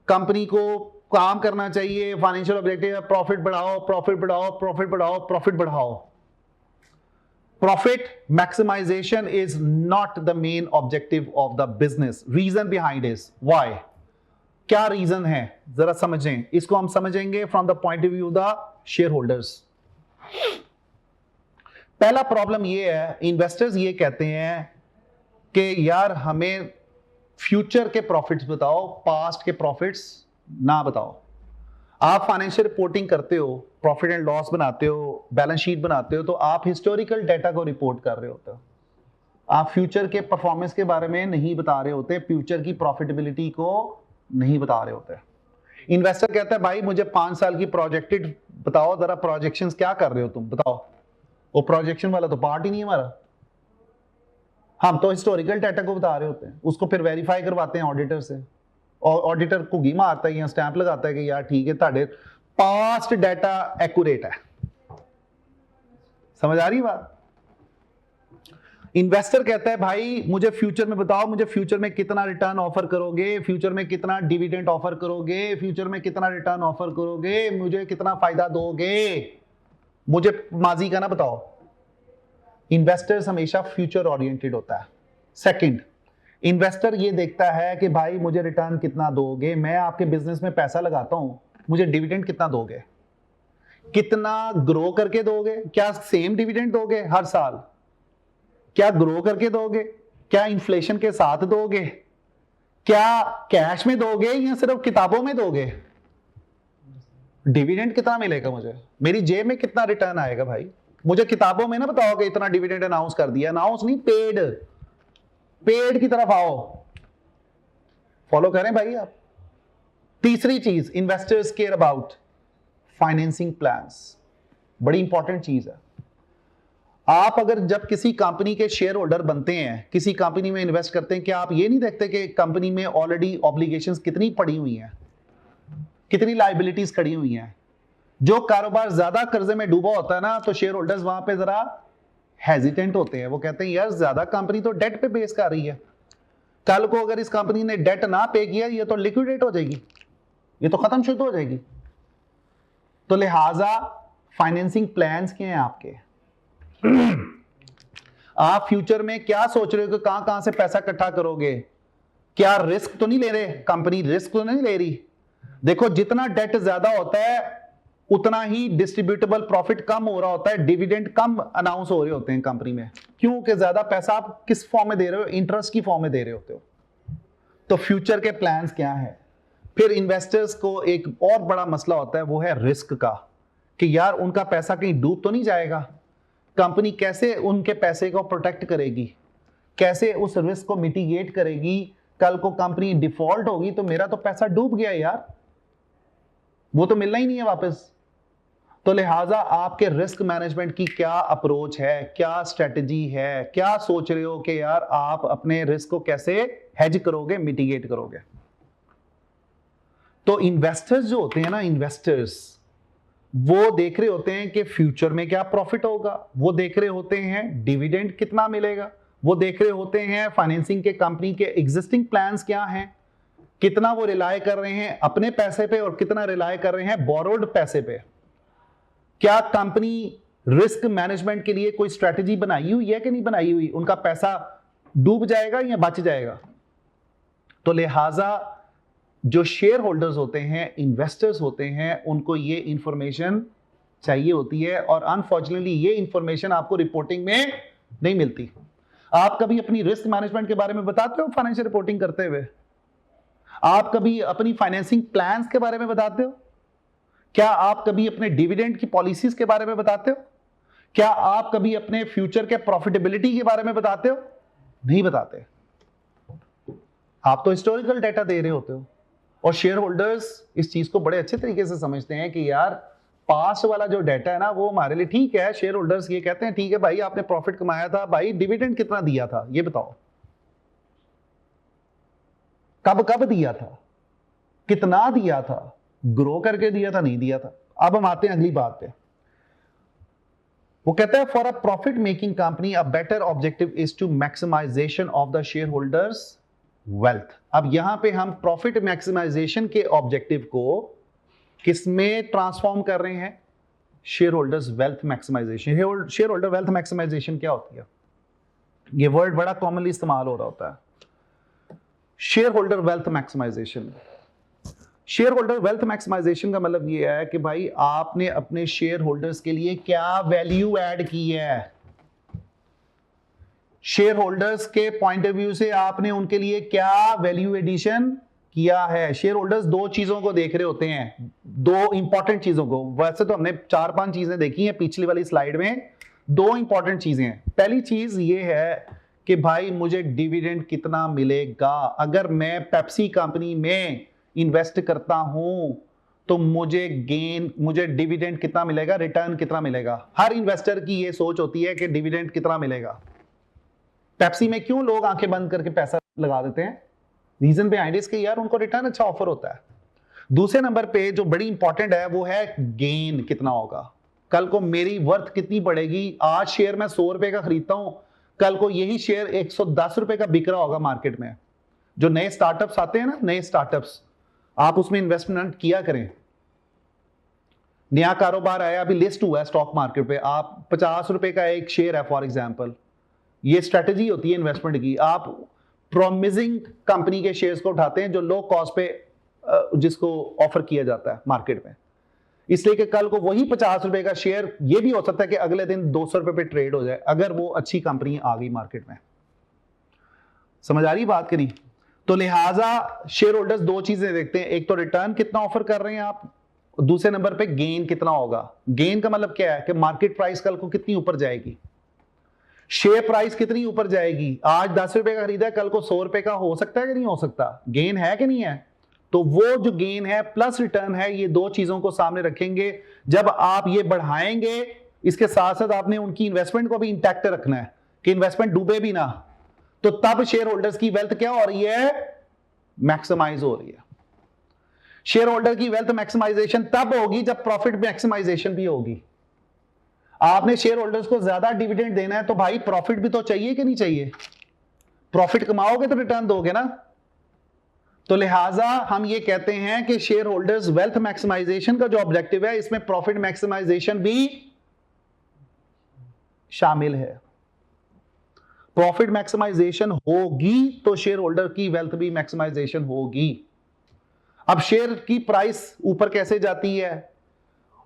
कंपनी को काम करना चाहिए, फाइनेंशियल ऑब्जेक्टिव है प्रॉफिट बढ़ाओ, प्रॉफिट बढ़ाओ, प्रॉफिट बढ़ाओ, प्रॉफिट बढ़ाओ। Profit maximization is not the main objective of the business. Reason behind is why? क्या रीजन है जरा समझें इसको। हम समझेंगे from the point of view of the shareholders. पहला प्रॉब्लम ये है, इन्वेस्टर्स ये कहते हैं कि यार हमें फ्यूचर के प्रॉफिट्स बताओ, पास्ट के प्रॉफिट्स ना बताओ। आप फाइनेंशियल रिपोर्टिंग करते हो, प्रॉफिट एंड लॉस बनाते हो, बैलेंस शीट बनाते हो, तो आप हिस्टोरिकल डाटा को रिपोर्ट कर रहे होते हो। आप फ्यूचर के परफॉर्मेंस के बारे में नहीं बता रहे होते, फ्यूचर की प्रॉफिटेबिलिटी को नहीं बता रहे होते। इन्वेस्टर कहता है भाई मुझे 5 साल की प्रोजेक्टेड बताओ, जरा प्रोजेक्शंस क्या कर रहे हो तुम बताओ। वो प्रोजेक्शन वाला तो पार्ट ही नहीं है हमारा, हम तो हिस्टोरिकल डाटा को बता रहे होते हैं, उसको फिर वेरीफाई करवाते हैं ऑडिटर से, और ऑडिटर घुगी मारता है या स्टैंप लगाता है कि यार ठीक है ताड़े पास्ट डाटा एक्यूरेट है। समझ आ रही बात? इन्वेस्टर कहता है भाई मुझे फ्यूचर में बताओ, मुझे फ्यूचर में कितना रिटर्न ऑफर करोगे, फ्यूचर में कितना डिविडेंड ऑफर करोगे, फ्यूचर में कितना रिटर्न ऑफर करोगे, मुझे कितना फायदा दोगे, मुझे माजी का ना बताओ। इन्वेस्टर्स हमेशा फ्यूचर ओरिएंटेड होता है। सेकंड, इन्वेस्टर ये देखता है कि भाई मुझे रिटर्न कितना दोगे, मैं आपके बिजनेस में पैसा लगाता हूं, मुझे डिविडेंड कितना दोगे, कितना ग्रो करके दोगे, क्या सेम डिविडेंड दोगे हर साल, क्या ग्रो करके दोगे, क्या इन्फ्लेशन के साथ दोगे, क्या कैश में दोगे या सिर्फ किताबों में दोगे, डिविडेंड कितना मिलेगा मुझे, मेरी जेब में कितना रिटर्न आएगा। भाई मुझे किताबों में ना बताओगे इतना डिविडेंड अनाउंस कर दिया, अनाउंस नहीं, पेड, पेड की तरफ आओ। फॉलो करें भाई आप। तीसरी चीज investors care about financing plans, बड़ी इंपॉर्टेंट चीज है। आप अगर जब किसी कंपनी के शेयर होल्डर बनते हैं, किसी कंपनी में इन्वेस्ट करते हैं, क्या आप ये नहीं देखते कि कंपनी में ऑलरेडी ऑब्लिगेशंस कितनी पड़ी हुई हैं, कितनी लायबिलिटीज खड़ी हुई हैं। जो कारोबार ज्यादा कर्जे में डूबा होता है ना, तो शेयर होल्डर्स वहां पे जरा हेजिटेंट होते हैं, वो कहते हैं यार ज्यादा कंपनी तो डेट पे बेस कर रही है, कल को अगर इस कंपनी ने डेट ना पे किया ये तो लिक्विडेट हो जाएगी, ये तो खत्म शुद्ध हो जाएगी। तो लिहाजा फाइनेंसिंग प्लान्स क्या हैं आपके, आप फ्यूचर में क्या सोच रहे हो कि कहां कहां से पैसा इकट्ठा करोगे, क्या रिस्क तो नहीं ले रहे, कंपनी रिस्क तो नहीं ले रही। देखो जितना डेट ज्यादा होता है उतना ही डिस्ट्रीब्यूटेबल प्रॉफिट कम हो रहा होता है, डिविडेंड कम अनाउंस हो रहे होते हैं कंपनी में, क्योंकि ज्यादा पैसा आप किस फॉर्म में दे रहे हो, इंटरेस्ट की फॉर्म में दे रहे होते हो। तो फ्यूचर के प्लान्स क्या है। फिर इन्वेस्टर्स को एक और बड़ा मसला होता है, वो है रिस्क का, कि यार उनका पैसा कहीं डूब तो नहीं जाएगा, कंपनी कैसे उनके पैसे को प्रोटेक्ट करेगी, कैसे उस रिस्क को मिटिगेट करेगी, कल को कंपनी डिफॉल्ट होगी तो मेरा तो पैसा डूब गया यार, वो तो मिलना ही नहीं है वापस। तो लिहाजा आपके रिस्क मैनेजमेंट की क्या अप्रोच है, क्या स्ट्रेटजी है, क्या सोच रहे हो कि यार आप अपने रिस्क को कैसे हेज करोगे, मिटिगेट करोगे। तो इन्वेस्टर्स जो होते हैं ना, इन्वेस्टर्स वो देख रहे होते हैं कि फ्यूचर में क्या प्रॉफिट होगा, वो देख रहे होते हैं डिविडेंड कितना मिलेगा, वो देख रहे होते हैं फाइनेंसिंग के कंपनी के एग्जिस्टिंग प्लान्स क्या हैं, कितना वो रिलाय कर रहे हैं अपने पैसे पे और कितना रिलाय कर रहे हैं बोरोड पैसे पे, क्या कंपनी रिस्क मैनेजमेंट के लिए कोई स्ट्रेटजी बनाई हुई है कि नहीं बनाई हुई, उनका पैसा डूब जाएगा या बच जाएगा। तो लिहाजा जो शेयर होल्डर्स होते हैं, इन्वेस्टर्स होते हैं, उनको ये इंफॉर्मेशन चाहिए होती है, और अनफॉर्चुनेटली ये इंफॉर्मेशन आपको रिपोर्टिंग में नहीं मिलती। आप कभी अपनी रिस्क मैनेजमेंट के बारे में बताते हो फाइनेंशियल रिपोर्टिंग करते हुए, आप कभी अपनी फाइनेंसिंग प्लान्स के बारे में बताते हो, क्या आप कभी अपने डिविडेंड की पॉलिसीज के बारे में बताते हो, क्या आप कभी अपने फ्यूचर के प्रॉफिटेबिलिटी के बारे में बताते हो, नहीं बताते। आप तो हिस्टोरिकल डेटा दे रहे होते हो, और शेयर होल्डर्स इस चीज को बड़े अच्छे तरीके से समझते हैं कि यार पास्ट वाला जो डाटा है ना वो हमारे लिए ठीक है। शेयर होल्डर्स ये कहते हैं ठीक है भाई आपने प्रॉफिट कमाया था, भाई डिविडेंड कितना दिया था ये बताओ, कब कब दिया था, कितना दिया था, ग्रो करके दिया था, नहीं दिया था। अब हम आते हैं अगली बात पे। वो कहता है for a profit making company a better objective is to maximisation of the share holders wealth. अब यहां पे हम प्रॉफिट मैक्सिमाइजेशन के ऑब्जेक्टिव को किसमें ट्रांसफॉर्म कर रहे हैं, share holders wealth maximisation. Share holder wealth maximisation क्या होती है, ये वर्ड बड़ा कॉमनली इस्तेमाल हो रहा होता है, share holder wealth maximisation. Share holder wealth maximisation का मतलब ये है कि भाई आपने अपने शेयर होल्डर्स के लिए क्या वैल्यू ऐड की है, शेयर होल्डर्स के पॉइंट ऑफ व्यू से आपने उनके लिए क्या वैल्यू एडिशन किया है। शेयर होल्डर्स दो चीजों को देख रहे होते हैं, दो इंपॉर्टेंट चीजों को। वैसे तो हमने 4-5 चीजें देखी हैं पिछली वाली स्लाइड में, दो इंपॉर्टेंट चीजें हैं। पहली चीज ये है कि भाई मुझे डिविडेंड कितना मिलेगा। अगर मैं पेप्सी कंपनी में इन्वेस्ट करता हूं तो मुझे डिविडेंड कितना मिलेगा, रिटर्न कितना मिलेगा। हर इन्वेस्टर की ये सोच होती है कि डिविडेंड कितना मिलेगा। पेप्सी में क्यों लोग आंखें बंद करके पैसा लगा देते हैं? रीजन बिहाइंड इसके यार उनको रिटर्न अच्छा ऑफर होता है। दूसरे नंबर पे जो बड़ी इंपॉर्टेंट है वो है गेन कितना होगा। कल को मेरी वर्थ कितनी बढ़ेगी। आज शेयर मैं 100 रुपए का खरीदता हूं, कल को यही शेयर 110 रुपए का बिक रहा होगा मार्केट में। जो नए स्टार्टअप्स आते हैं ना, नए स्टार्टअप्स, आप उसमें इन्वेस्टमेंट किया करें। नया कारोबार आया, अभी लिस्ट हुआ है स्टॉक मार्केट पे, आप 50 रुपए का एक शेयर है फॉर एग्जांपल। ये स्ट्रेटजी होती है इन्वेस्टमेंट की। आप प्रोमिसिंग कंपनी के शेयर्स को उठाते हैं जो लो कॉस्ट पे जिसको ऑफर किया जाता है मार्केट में, इसलिए कि कल को वही 50 रुपए का शेयर ये भी हो सकता है कि अगले दिन 200 रुपए पे ट्रेड हो जाए अगर वो अच्छी कंपनी आ गई मार्केट में। समझ आ रही बात कि नहीं? तो लिहाजा शेयर होल्डर्स दो चीजें देखते हैं, एक तो रिटर्न कितना ऑफर कर रहे हैं आप, दूसरे नंबर पे गेन कितना होगा। गेन का मतलब क्या है कि मार्केट प्राइस कल को कितनी ऊपर जाएगी, शेयर प्राइस कितनी ऊपर जाएगी। आज 10 रुपए का खरीदा है, कल को 100 रुपए का हो सकता है कि नहीं हो सकता। गेन है कि नहीं है? तो वो जो गेन है प्लस रिटर्न है, ये दो चीजों को सामने रखेंगे। जब आप ये बढ़ाएंगे, इसके साथ साथ आपने उनकी इन्वेस्टमेंट को भी इंटैक्ट रखना है कि इन्वेस्टमेंट डूबे भी ना, तो तब शेयर होल्डर्स की वेल्थ क्या हो रही है, मैक्सिमाइज हो रही है। शेयर होल्डर की वेल्थ मैक्सिमाइजेशन तब होगी जब प्रॉफिट मैक्सिमाइजेशन भी होगी। आपने शेयर होल्डर्स को ज्यादा डिविडेंड देना है तो भाई प्रॉफिट भी तो चाहिए कि नहीं चाहिए। प्रॉफिट कमाओगे तो रिटर्न दोगे ना। तो लिहाजा हम ये कहते हैं कि शेयर होल्डर्स वेल्थ मैक्सिमाइजेशन का जो ऑब्जेक्टिव है, इसमें प्रॉफिट मैक्सिमाइजेशन भी शामिल है। प्रॉफिट मैक्सिमाइजेशन होगी तो शेयर होल्डर की वेल्थ भी मैक्सिमाइजेशन होगी। अब शेयर की प्राइस ऊपर कैसे जाती है,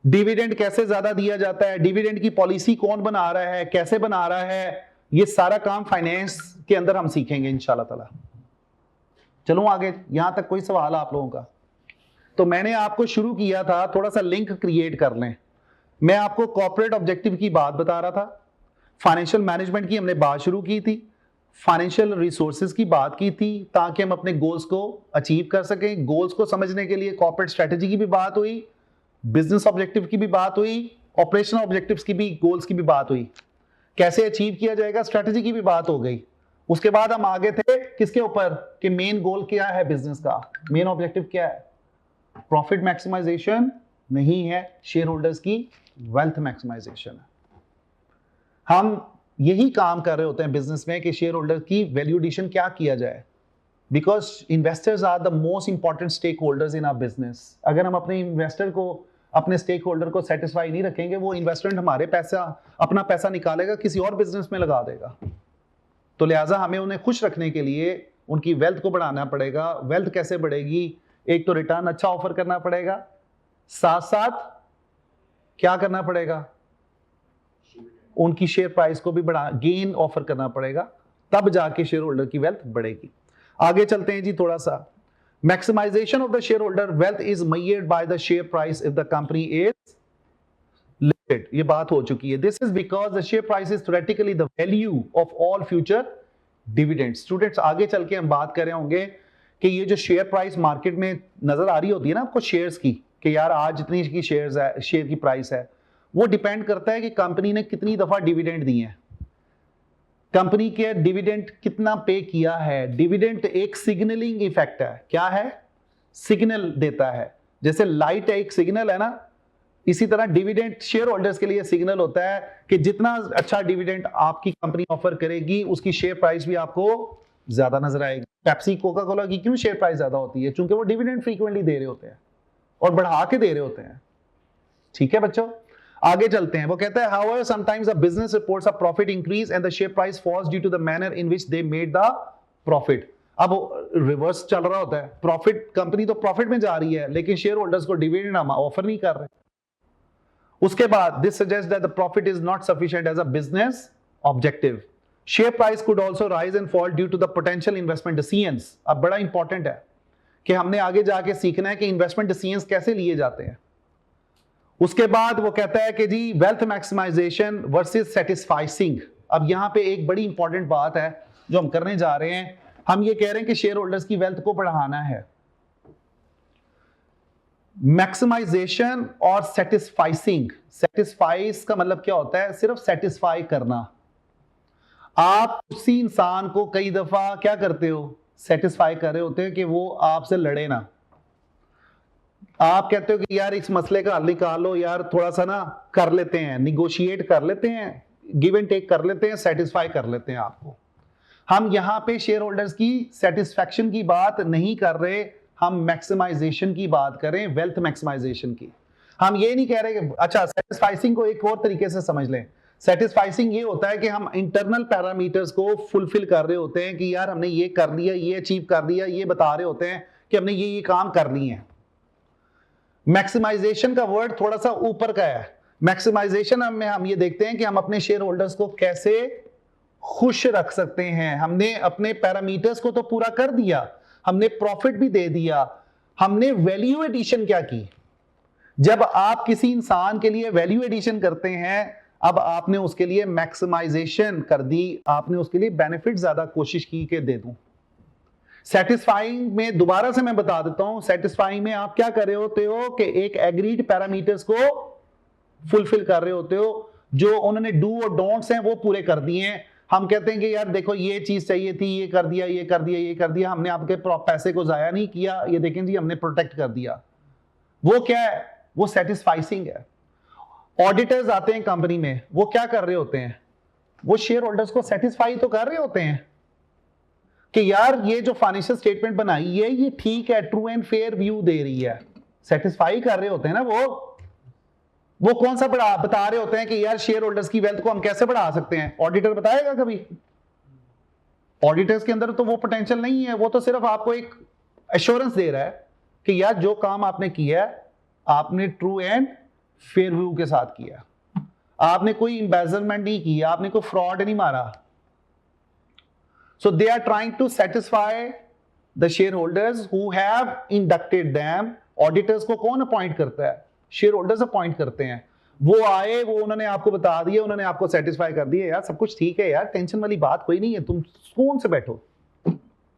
डिविडेंड कैसे ज्यादा दिया जाता है, डिविडेंड की पॉलिसी कौन बना रहा है, कैसे बना रहा है, ये सारा काम फाइनेंस के अंदर हम सीखेंगे इंशाल्लाह ताला। चलो आगे, यहां तक कोई सवाल आप लोगों का? तो मैंने आपको शुरू किया था, थोड़ा सा लिंक क्रिएट कर लें। मैं आपको कॉर्पोरेट ऑब्जेक्टिव की बात बता रहा था, फाइनेंशियल मैनेजमेंट की हमने बात शुरू की थी, फाइनेंशियल रिसोर्सेज की बात की थी ताकि हम अपने गोल्स को अचीव कर सकें। गोल्स को समझने के लिए कॉर्पोरेट स्ट्रेटेजी की भी बात हुई, बिजनेस ऑब्जेक्टिव की भी बात हुई, ऑपरेशनल ऑब्जेक्टिव्स की भी, गोल्स की भी बात हुई, कैसे अचीव किया जाएगा स्ट्रेटेजी की भी बात हो गई। उसके बाद हम आगे थे किसके ऊपर कि मेन गोल क्या है बिजनेस का, मेन ऑब्जेक्टिव क्या है। प्रॉफिट मैक्सिमाइजेशन नहीं है, शेयर होल्डर्स की वेल्थ मैक्सिमाइजेशन है। हम यही काम कर रहे होते हैं बिजनेस में कि शेयर होल्डर की वैल्यू एडिशन क्या किया जाए, because investors are the most important stake holders in our business. अगर हम अपने इन्वेस्टर को, अपने स्टेक होल्डर को सेटिस्फाई नहीं रखेंगे, वो इन्वेस्टमेंट हमारे अपना पैसा निकालेगा, किसी और बिजनेस में लगा देगा। तो लिहाजा हमें उन्हें खुश रखने के लिए उनकी वेल्थ को बढ़ाना पड़ेगा। वेल्थ कैसे बढ़ेगी? एक तो रिटर्न अच्छा ऑफर करना पड़ेगा, साथ साथ क्या करना पड़ेगा, उनकी शेयर प्राइस को भी बढ़ा, गेन ऑफर करना पड़ेगा, तब जाके शेयर होल्डर की वेल्थ बढ़ेगी। आगे चलते हैं जी थोड़ा सा। Maximisation of the share holder wealth is measured by the share price if the company is listed. ये बात हो चुकी है। This is because the share price is theoretically the value of all future dividend. Students आगे चल के हम बात कर रहे होंगे कि ये जो शेयर प्राइस मार्केट में नजर आ रही होती है ना आपको शेयर्स की, कि यार आज इतनी की शेयर्स है, शेयर की प्राइस है, वो डिपेंड करता है कि कंपनी ने कितनी दफा डिविडेंड दिए हैं, कंपनी के डिविडेंड कितना पे किया है। डिविडेंड एक सिग्नलिंग इफेक्ट है। क्या है? सिग्नल देता है। जैसे लाइट एक सिग्नल है ना, इसी तरह डिविडेंड शेयर होल्डर्स के लिए सिग्नल होता है कि जितना अच्छा डिविडेंड आपकी कंपनी ऑफर करेगी, उसकी शेयर प्राइस भी आपको ज्यादा नजर आएगी। पेप्सी, कोका कोला की क्यों शेयर प्राइस ज्यादा होती है? क्योंकि वो डिविडेंड फ्रीक्वेंटली दे रहे होते हैं और बढ़ा के दे रहे होते हैं। ठीक है बच्चों, आगे चलते हैं। वो कहता है however sometimes a business reports a profit increase and the share price falls due to the manner in which they made the profit। अब रिवर्स चल रहा होता है, प्रॉफिट, कंपनी तो प्रॉफिट में जा रही है लेकिन शेयर होल्डर्स को डिविडेंड हम ऑफर नहीं कर रहे। उसके बाद this suggest that the profit is not sufficient as a business objective. Share price could also rise and fall due to the potential investment decisions. अब बड़ा इंपॉर्टेंट है कि हमने आगे जाके सीखना है कि इन्वेस्टमेंट डिसीजंस कैसे लिए जाते हैं। उसके बाद वो कहता है कि जी वेल्थ मैक्सिमाइजेशन वर्सेस सेटिस्फाइसिंग। अब यहां पे एक बड़ी इंपॉर्टेंट बात है जो हम करने जा रहे हैं। हम ये कह रहे हैं कि शेयर होल्डर्स की वेल्थ को बढ़ाना है। मैक्सिमाइजेशन और सेटिस्फाइसिंग, सेटिस्फाइस का मतलब क्या होता है? सिर्फ सेटिस्फाई करना। आप उसी इंसान को कई दफा क्या करते हो? सेटिस्फाई कर रहे होते हैं कि वो आपसे लड़े ना। आप कहते हो कि यार इस मसले का हल निकालो यार, थोड़ा सा ना कर लेते हैं, निगोशिएट कर लेते हैं, गिव एंड टेक कर लेते हैं, सेटिस्फाई कर लेते हैं आपको। हम यहां पे शेयर होल्डर्स की सेटिस्फैक्शन की बात नहीं कर रहे, हम मैक्सिमाइजेशन की बात करें, वेल्थ मैक्सिमाइजेशन की। हम ये नहीं कह रहे कि अच्छा, सेटिस्फाइसिंग को एक और तरीके से समझ लें। सेटिस्फाइसिंग ये होता है कि हम इंटरनल पैरामीटर्स को फुलफिल कर रहे होते हैं कि यार हमने ये कर लिया, ये अचीव कर लिया, ये बता रहे होते हैं कि हमने ये काम कर लिए हैं। मैक्सिमाइजेशन का वर्ड थोड़ा सा ऊपर का है। मैक्सिमाइजेशन में हम ये देखते हैं कि हम अपने शेयर होल्डर्स को कैसे खुश रख सकते हैं। हमने अपने पैरामीटर्स को तो पूरा कर दिया, हमने प्रॉफिट भी दे दिया, हमने वैल्यू एडिशन क्या की? जब आप किसी इंसान के लिए वैल्यू एडिशन करते हैं, अब आपने उसके लिए मैक्सिमाइजेशन कर दी, आपने उसके लिए बेनिफिट ज्यादा कोशिश की कि दे दूं। सेटिस्फाइंग में दोबारा से मैं बता देता हूं, सेटिस्फाइंग में आप क्या कर रहे होते हो कि एक एग्रीड पैरामीटर्स को फुलफिल कर रहे होते हो, जो उन्होंने डू और डोंट्स हैं वो पूरे कर दिए हैं। हम कहते हैं कि यार देखो ये चीज चाहिए थी, ये कर दिया, ये कर दिया, ये कर दिया, हमने आपके पैसे को जाया नहीं किया, ये देखें जी हमने प्रोटेक्ट कर दिया। वो क्या है? वो सेटिस्फाइसिंग है। ऑडिटर्स आते हैं कंपनी में, वो क्या कर रहे होते हैं? वो शेयर होल्डर्स को सेटिस्फाई तो कर रहे होते हैं कि यार ये जो फाइनेंशियल स्टेटमेंट बनाई है ये ठीक है, ट्रू एंड फेयर व्यू दे रही है। सेटिस्फाई कर रहे होते हैं ना वो कौन सा बता रहे होते हैं कि यार शेयर होल्डर्स की वेल्थ को हम कैसे बढ़ा सकते हैं? ऑडिटर बताएगा कभी? ऑडिटर्स के अंदर तो वो पोटेंशियल नहीं है, वो तो सिर्फ आपको एक एश्योरेंस दे रहा है कि यार जो काम आपने किया है आपने ट्रू एंड फेयर व्यू के साथ किया, आपने कोई एम्बेजलमेंट नहीं किया, आपने कोई फ्रॉड नहीं मारा। So they are trying to satisfy the shareholders who have inducted them. Auditors को कौन अपॉइंट करता है? शेयर अपॉइंट करते हैं। वो आए, वो उन्होंने आपको बता दिया, उन्होंने आपको सेटिस्फाई कर दिया, यार सब कुछ ठीक है यार, टेंशन वाली बात कोई नहीं है, तुम सुकून से बैठो,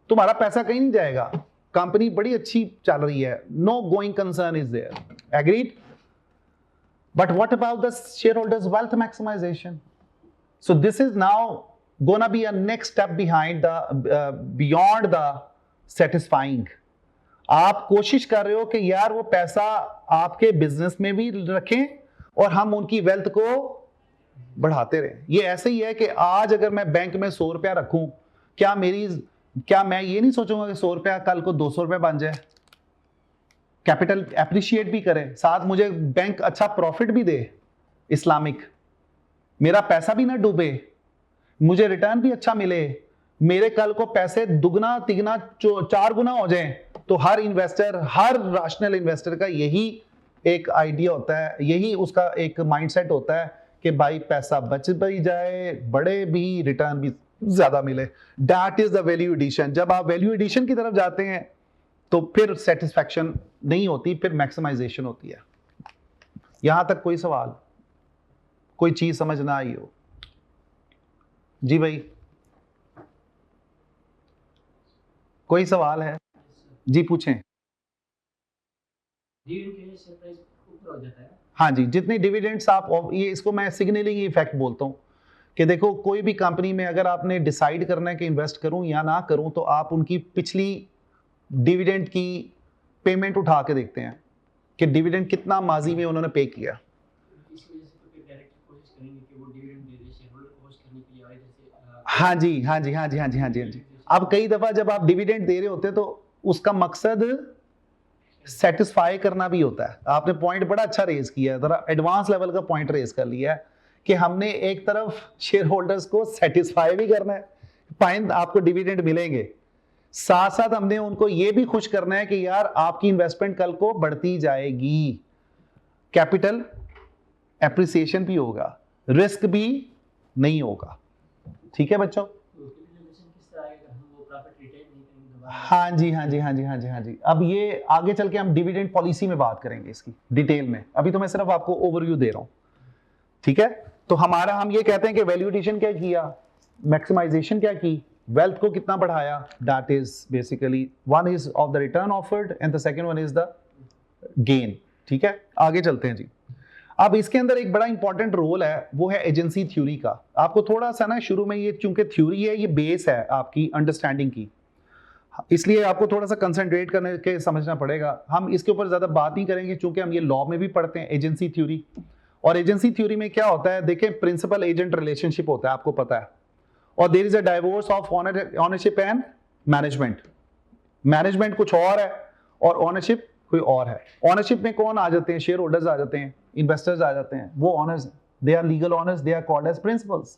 तुम्हारा पैसा कहीं नहीं जाएगा, कंपनी बड़ी अच्छी चल रही है, no going concern is there. Agreed? But what about the share holders wealth maximisation? So this is now gonna be a next step behind the beyond the satisfying. आप कोशिश कर रहे हो कि यार वो पैसा आपके बिजनेस में भी रखें और हम उनकी वेल्थ को बढ़ाते रहें। ये ऐसे ही है कि आज अगर मैं बैंक में 100 रुपया रखूं, क्या मैं ये नहीं सोचूंगा कि 100 रुपया कल को 200 रुपया बन जाए? कैपिटल एप्रिशिएट भी करें, साथ मुझे बैंक अच्छा प्रॉफिट भी दे इस्लामिक, मेरा पैसा भी ना डूबे, मुझे रिटर्न भी अच्छा मिले, मेरे कल को पैसे दुगना तिगना 4 गुना हो जाएं, तो हर इन्वेस्टर, हर रैशनल इन्वेस्टर का यही एक आइडिया होता है, यही उसका एक माइंडसेट होता है कि भाई पैसा बच भी जाए, बड़े भी, रिटर्न भी ज्यादा मिले। That is the value addition. जब आप वैल्यू एडिशन की तरफ जाते हैं तो फिर सेटिस्फैक्शन नहीं होती, फिर मैक्सिमाइजेशन होती है। यहां तक कोई सवाल, कोई चीज समझ ना आई हो? जी भाई, कोई सवाल है? जी पूछें। हाँ जी, जितने डिविडेंड्स आप, ये इसको मैं सिग्नलिंग इफेक्ट बोलता हूँ कि देखो कोई भी कंपनी में अगर आपने डिसाइड करना है कि इन्वेस्ट करूं या ना करूं, तो आप उनकी पिछली डिविडेंड की पेमेंट उठा के देखते हैं कि डिविडेंड कितना माजी में उन्होंने पे किया। हाँ जी हाँ जी हाँ जी हाँ जी हाँ जी हाँ जी। अब कई दफा जब आप डिविडेंड दे रहे होते हैं तो उसका मकसद सेटिस्फाई करना भी होता है। आपने पॉइंट बड़ा अच्छा रेज किया है, जरा एडवांस लेवल का पॉइंट रेज कर लिया है कि हमने एक तरफ शेयर होल्डर्स को सेटिस्फाई भी करना है, फाइन आपको डिविडेंड मिलेंगे, साथ साथ हमने उनको ये भी खुश करना है कि यार आपकी इन्वेस्टमेंट कल को बढ़ती जाएगी, कैपिटल एप्रिसिएशन भी होगा, रिस्क भी नहीं होगा। ठीक है बच्चों? हाँ जी हाँ जी हाँ जी हाँ जी हाँ जी। अब ये आगे चल के हम डिविडेंड पॉलिसी में बात करेंगे इसकी डिटेल में, अभी तो मैं सिर्फ आपको ओवरव्यू दे रहा हूं। ठीक है, तो हमारा हम ये कहते हैं कि वैल्यू एडिशन क्या किया, मैक्सिमाइजेशन क्या की, वेल्थ को कितना बढ़ाया, that is basically one is of the return offered and the second one is the gain. ठीक है, आगे चलते हैं जी। अब इसके अंदर एक बड़ा इंपॉर्टेंट रोल है, वो है एजेंसी थ्योरी का। आपको थोड़ा सा ना शुरू में, ये चूंकि थ्योरी है, ये बेस है आपकी अंडरस्टैंडिंग की, इसलिए आपको थोड़ा सा कंसंट्रेट करने के समझना पड़ेगा। हम इसके ऊपर ज्यादा बात नहीं करेंगे क्योंकि हम ये लॉ में भी पढ़ते हैं एजेंसी थ्योरी। और एजेंसी थ्योरी में क्या होता है, देखें प्रिंसिपल एजेंट रिलेशनशिप होता है, आपको पता है, और there is a divorce of ownership and management. Management कुछ और है और ओनरशिप कोई और है। ओनरशिप में कौन आ जाते हैं, शेयर होल्डर्स आ जाते हैं, इन्वेस्टर्स आ जाते हैं, वो owners, they are legal owners, they are called as principals.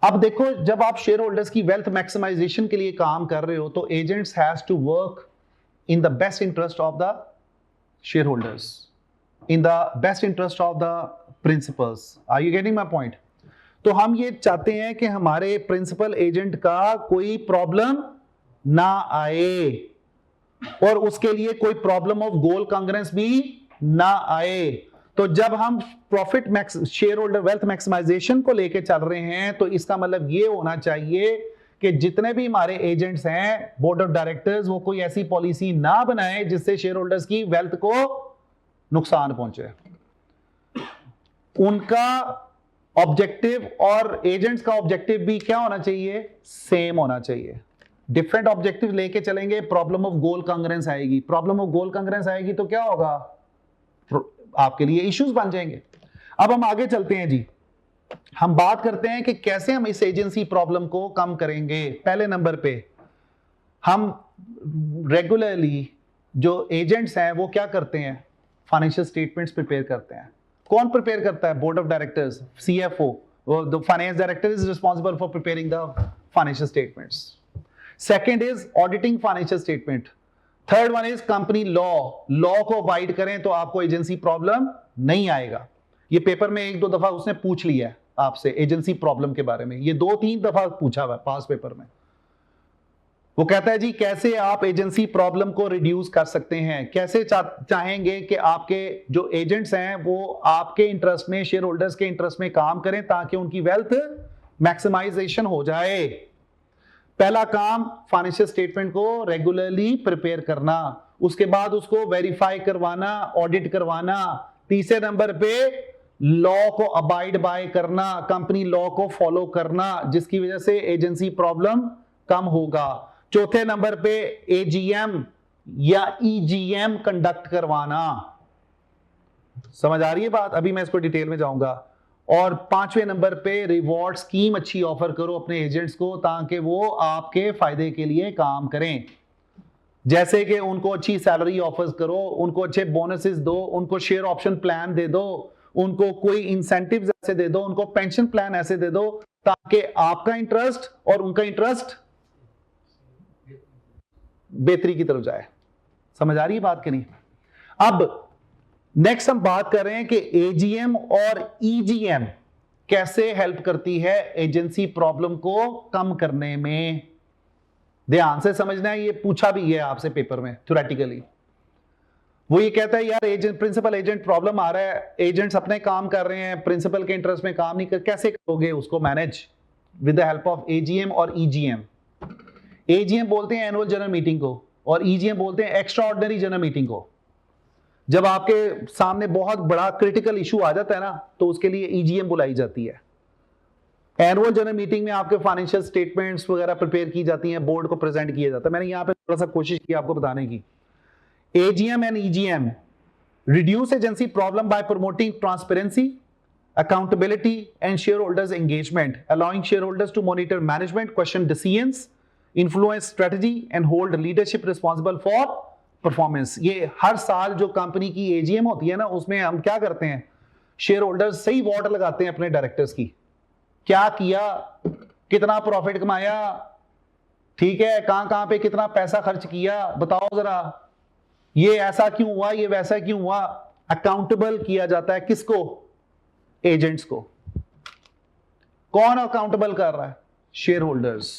अब देखो, जब आप शेयर होल्डर्स की वेल्थ मैक्सिमाइजेशन के लिए काम कर रहे हो तो agents has to work in the best interest of the share holders, in the best interest of the principals. Are you getting my point? तो हम ये चाहते हैं कि हमारे प्रिंसिपल एजेंट का कोई प्रॉब्लम ना आए और उसके लिए कोई प्रॉब्लम ऑफ गोल कांग्रेस भी ना आए। तो जब हम profit share holder wealth maximisation को लेके चल रहे हैं तो इसका मतलब ये होना चाहिए कि जितने भी हमारे एजेंट्स हैं, बोर्ड ऑफ डायरेक्टर्स, वो कोई ऐसी पॉलिसी ना बनाए जिससे शेयर होल्डर्स की वेल्थ को नुकसान पहुंचे। उनका ऑब्जेक्टिव और एजेंट्स का ऑब्जेक्टिव भी क्या होना चाहिए, सेम होना चाहिए। डिफरेंट ऑब्जेक्टिव लेके चलेंगे, प्रॉब्लम ऑफ गोल कांग्रेंस आएगी। प्रॉब्लम ऑफ गोल कांग्रेंस आएगी तो क्या होगा, आपके लिए इश्यूज बन जाएंगे। अब हम आगे चलते हैं जी, हम बात करते हैं कि कैसे हम इस एजेंसी प्रॉब्लम को कम करेंगे। पहले नंबर पे हम रेगुलरली जो एजेंट्स हैं वो क्या करते हैं, फाइनेंशियल स्टेटमेंट्स प्रिपेयर करते हैं। कौन प्रिपेयर करता है, board of directors, CFO, the finance director is responsible for preparing the financial statements. Second is auditing financial statement. Third one is company law को अवॉइड करें तो आपको एजेंसी प्रॉब्लम नहीं आएगा। ये पेपर में एक दो दफा उसने पूछ लिया है आपसे एजेंसी प्रॉब्लम के बारे में, ये 2-3 दफा पूछा हुआ पास पेपर में। वो कहता है जी कैसे आप एजेंसी प्रॉब्लम को रिड्यूस कर सकते हैं, कैसे चाहेंगे कि आपके जो एजेंट्स हैं वो आपके इंटरेस्ट में, शेयर होल्डर्स के इंटरेस्ट में काम करें ताकि उनकी वेल्थ मैक्सिमाइजेशन हो जाए। पहला काम फाइनेंशियल स्टेटमेंट को रेगुलरली प्रिपेयर करना, उसके बाद उसको वेरीफाई करवाना, ऑडिट करवाना। तीसरे नंबर पे लॉ को अबाइड बाय करना, कंपनी लॉ को फॉलो करना, जिसकी वजह से एजेंसी प्रॉब्लम कम होगा। चौथे नंबर पे एजीएम या ईजीएम कंडक्ट करवाना। समझ आ रही है बात? अभी मैं इसको डिटेल में जाऊंगा। और पांचवें नंबर पे रिवॉर्ड स्कीम अच्छी ऑफर करो अपने एजेंट्स को ताकि वो आपके फायदे के लिए काम करें। जैसे कि उनको अच्छी सैलरी ऑफर्स करो, उनको अच्छे बोनसेस दो, उनको शेयर ऑप्शन प्लान दे दो, उनको कोई इंसेंटिव्स ऐसे दे दो, उनको पेंशन प्लान ऐसे दे दो ताकि आपका इंटरेस्ट और उनका इंटरेस्ट बेहतरी की तरफ जाए। समझ आ रही है बात कि नहीं? अब नेक्स्ट हम बात कर रहे हैं कि एजीएम और ईजीएम कैसे हेल्प करती है एजेंसी प्रॉब्लम को कम करने में। ध्यान से समझना है, ये पूछा भी है आपसे पेपर में थ्योरेटिकली। वो ये कहता है यार एजेंट, प्रिंसिपल एजेंट प्रॉब्लम आ रहा है, एजेंट्स अपने काम कर रहे हैं, प्रिंसिपल के इंटरेस्ट में काम नहीं कर, कैसे करोगे उसको manage? With the help of AGM और ईजीएम। एजीएम बोलते हैं एनुअल जनरल मीटिंग को और ईजीएम बोलते हैं एक्स्ट्रा ऑर्डिनरी जनरल मीटिंग को। जब आपके सामने बहुत बड़ा क्रिटिकल इशू आ जाता है ना तो उसके लिए ईजीएम बुलाई जाती है। एनुअल जनरल मीटिंग में आपके फाइनेंशियल स्टेटमेंट्स वगैरह प्रिपेयर की जाती हैं, बोर्ड को प्रेजेंट किया जाता है। मैंने यहां पे थोड़ा सा कोशिश की आपको बताने की। AGM and EGM reduce agency problem bye promoting transparency, accountability and shareholders engagement, allowing shareholders to monitor management, question decisions, influence strategy and hold leadership responsible for performance। ये हर साल जो कंपनी की एजीएम होती है ना उसमें हम क्या करते हैं, शेयर होल्डर्स सही वोट लगाते हैं अपने डायरेक्टर्स की, क्या किया, कितना प्रॉफिट कमाया, ठीक है, कहां पे कितना पैसा खर्च किया, बताओ जरा, ये ऐसा क्यों हुआ, ये वैसा क्यों हुआ। अकाउंटेबल किया जाता है किसको, एजेंट्स को। कौन अकाउंटेबल कर रहा है? Share holders.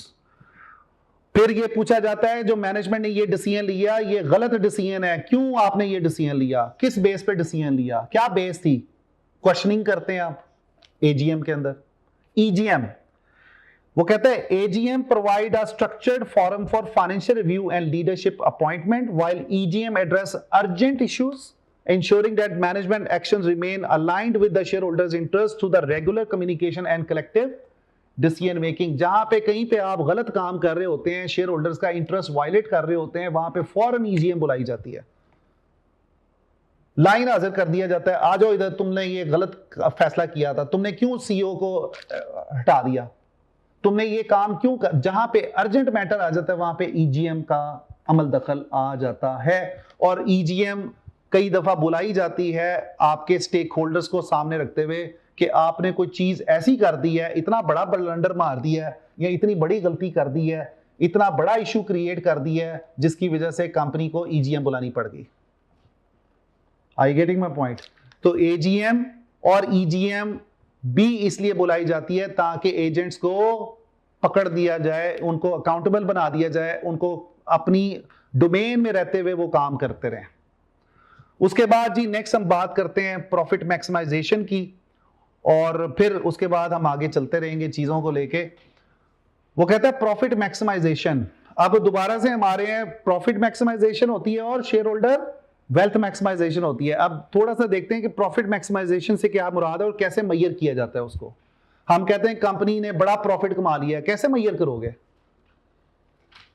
फिर ये पूछा जाता है जो मैनेजमेंट ने ये डिसीजन लिया, ये गलत डिसीजन है, क्यों आपने ये डिसीजन लिया, किस बेस पे डिसीजन लिया, क्या बेस थी? क्वेश्चनिंग करते हैं आप एजीएम के अंदर। ईजीएम, वो कहते हैं AGM provide a structured forum for financial review and leadership appointment while EGM address urgent issues ensuring that management actions remain aligned with the shareholders interest through the regular communication and collective decision making। जहां पे कहीं पे आप गलत काम कर रहे होते हैं, शेयर होल्डर्स का इंटरेस्ट वायलेट कर रहे होते हैं, वहां पे फौरन ईजीएम बुलाई जाती है, लाइन हाजिर कर दिया जाता है, आ जाओ इधर, तुमने ये गलत फैसला किया था, तुमने क्यों सीईओ को हटा दिया, तुमने ये काम क्यों कर। जहां पे अर्जेंट मैटर आ जाता है वहां पे ईजीएम का अमल दखल आ जाता है। और ईजीएम कई दफा बुलाई जाती है आपके स्टेक होल्डर्स को सामने रखते हुए कि आपने कोई चीज ऐसी कर दी है, इतना बड़ा ब्लंडर मार दिया है, या इतनी बड़ी गलती कर दी है, इतना बड़ा इशू क्रिएट कर दिया है जिसकी वजह से कंपनी को ईजीएम बुलानी पड़ गई। I getting my point? तो एजीएम और ईजीएम भी इसलिए बुलाई जाती है ताकि एजेंट्स को पकड़ दिया जाए, उनको अकाउंटेबल बना दिया जाए, उनको अपनी डोमेन में रहते हुए वो काम करते रहें। उसके बाद जी नेक्स्ट हम बात करते हैं प्रॉफिट मैक्सिमाइजेशन की, और फिर उसके बाद हम आगे चलते रहेंगे चीजों को लेके। वो कहता है प्रॉफिट मैक्सिमाइजेशन। अब दोबारा से हमारे हैं प्रॉफिट मैक्सिमाइजेशन होती है और शेयर होल्डर वेल्थ मैक्सिमाइजेशन होती है। अब थोड़ा सा देखते हैं कि प्रॉफिट मैक्सिमाइजेशन से क्या मुराद है और कैसे मैयर किया जाता है उसको। हम कहते हैं कंपनी ने बड़ा प्रॉफिट कमा लिया, कैसे मैयर करोगे?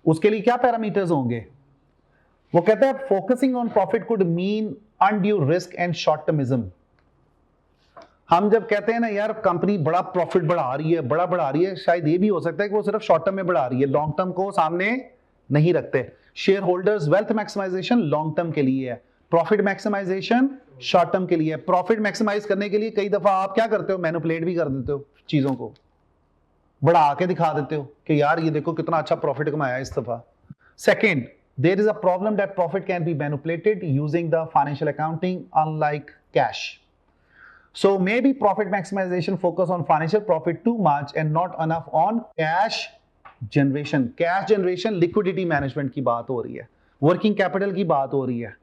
उसके लिए क्या पैरामीटर्स होंगे? वो कहता है focusing on profit could mean undue risk and short termism. हम जब कहते हैं ना यार कंपनी बड़ा प्रॉफिट बढ़ा रही है, बड़ा बढ़ा रही है, शायद ये भी हो सकता है कि वो सिर्फ शॉर्ट टर्म में बढ़ा रही है, लॉन्ग टर्म को सामने नहीं रखते। Share holders wealth maximisation long term के लिए है, प्रॉफिट मैक्सिमाइजेशन शॉर्ट टर्म के लिए है। प्रॉफिट मैक्सिमाइज करने के लिए कई दफा आप क्या करते हो, मैनिपुलेट भी कर देते हो, चीजों को बढ़ा के दिखा देते हो कि यार ये देखो कितना अच्छा प्रॉफिट कमाया इस दफा। Second, there is a problem that profit can be manipulated using the financial accounting unlike cash. So maybe profit maximization focus on financial profit too much and not enough on cash generation. Cash generation liquidity management की बात हो रही है, working capital की बात हो रही है।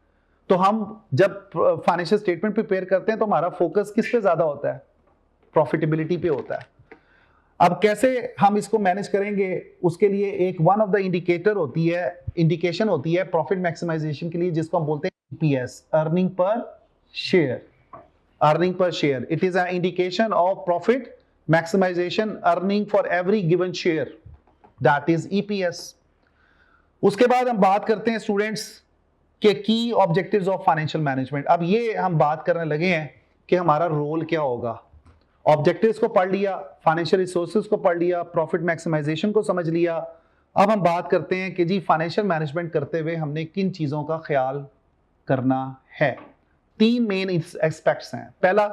तो हम जब फाइनेंशियल स्टेटमेंट प्रिपेयर करते हैं तो हमारा फोकस किस पे ज्यादा होता है? प्रॉफिटेबिलिटी पे होता है। अब कैसे हम इसको मैनेज करेंगे, उसके लिए एक वन ऑफ द इंडिकेटर होती है, इंडिकेशन होती है प्रॉफिट मैक्सिमाइजेशन के लिए, जिसको हम बोलते हैं EPS, earning per share. Earning per share, it is a indication of profit maximisation earning for every given share, that is EPS. उसके बाद हम बात करते हैं स्टूडेंट्स के की ऑब्जेक्टिव्स ऑफ फाइनेंशियल मैनेजमेंट। अब ये हम बात करने लगे हैं कि हमारा रोल क्या होगा। ऑब्जेक्टिव्स को पढ़ लिया, फाइनेंशियल रिसोर्सेज को पढ़ लिया, प्रॉफिट मैक्सिमाइजेशन को समझ लिया। अब हम बात करते हैं कि जी फाइनेंशियल मैनेजमेंट करते हुए हमने किन चीजों का ख्याल करना है। तीन मेन एस्पेक्ट्स हैं। पहला,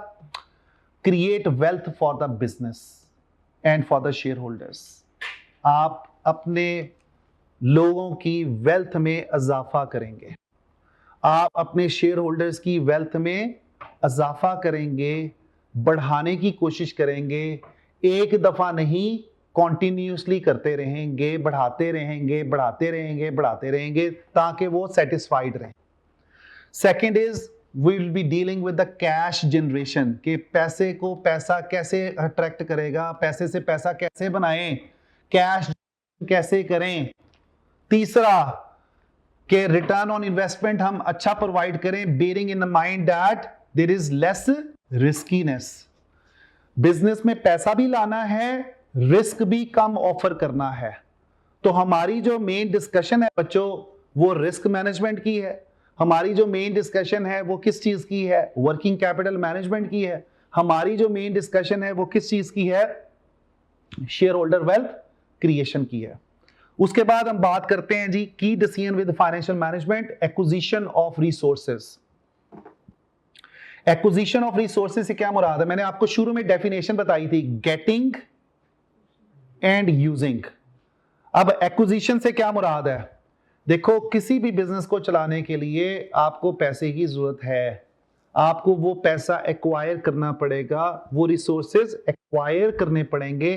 create wealth for the business and for the share holders. आप अपने लोगों की वेल्थ में इजाफा करेंगे, आप अपने शेयर होल्डर्स की वेल्थ में इजाफा करेंगे, बढ़ाने की कोशिश करेंगे, एक दफा नहीं कॉन्टिन्यूसली करते रहेंगे, बढ़ाते रहेंगे, बढ़ाते रहेंगे, बढ़ाते रहेंगे ताकि वो सेटिस्फाइड रहें। Second is we will be dealing with the cash generation, के पैसे को पैसा कैसे अट्रैक्ट करेगा, पैसे से पैसा कैसे बनाएं, कैश कैसे करें। तीसरा, के रिटर्न ऑन इन्वेस्टमेंट हम अच्छा प्रोवाइड करें, bearing in mind that there is less riskiness. Business में पैसा भी लाना है, रिस्क भी कम ऑफर करना है। तो हमारी जो मेन डिस्कशन है बच्चों वो रिस्क मैनेजमेंट की है, हमारी जो मेन डिस्कशन है वो किस चीज की है, वर्किंग कैपिटल मैनेजमेंट की है, हमारी जो मेन डिस्कशन है वो किस चीज की है, शेयर होल्डर वेल्थ क्रिएशन की है। उसके बाद हम बात करते हैं जी की decision with financial management, acquisition of resources. Acquisition of resources से क्या मुराद है? मैंने आपको शुरू में डेफिनेशन बताई थी, गेटिंग एंड यूजिंग। अब एक्विजिशन से क्या मुराद है? देखो किसी भी बिजनेस को चलाने के लिए आपको पैसे की जरूरत है, आपको वो पैसा एक्वायर करना पड़ेगा, वो रिसोर्सेज एक्वायर करने पड़ेंगे।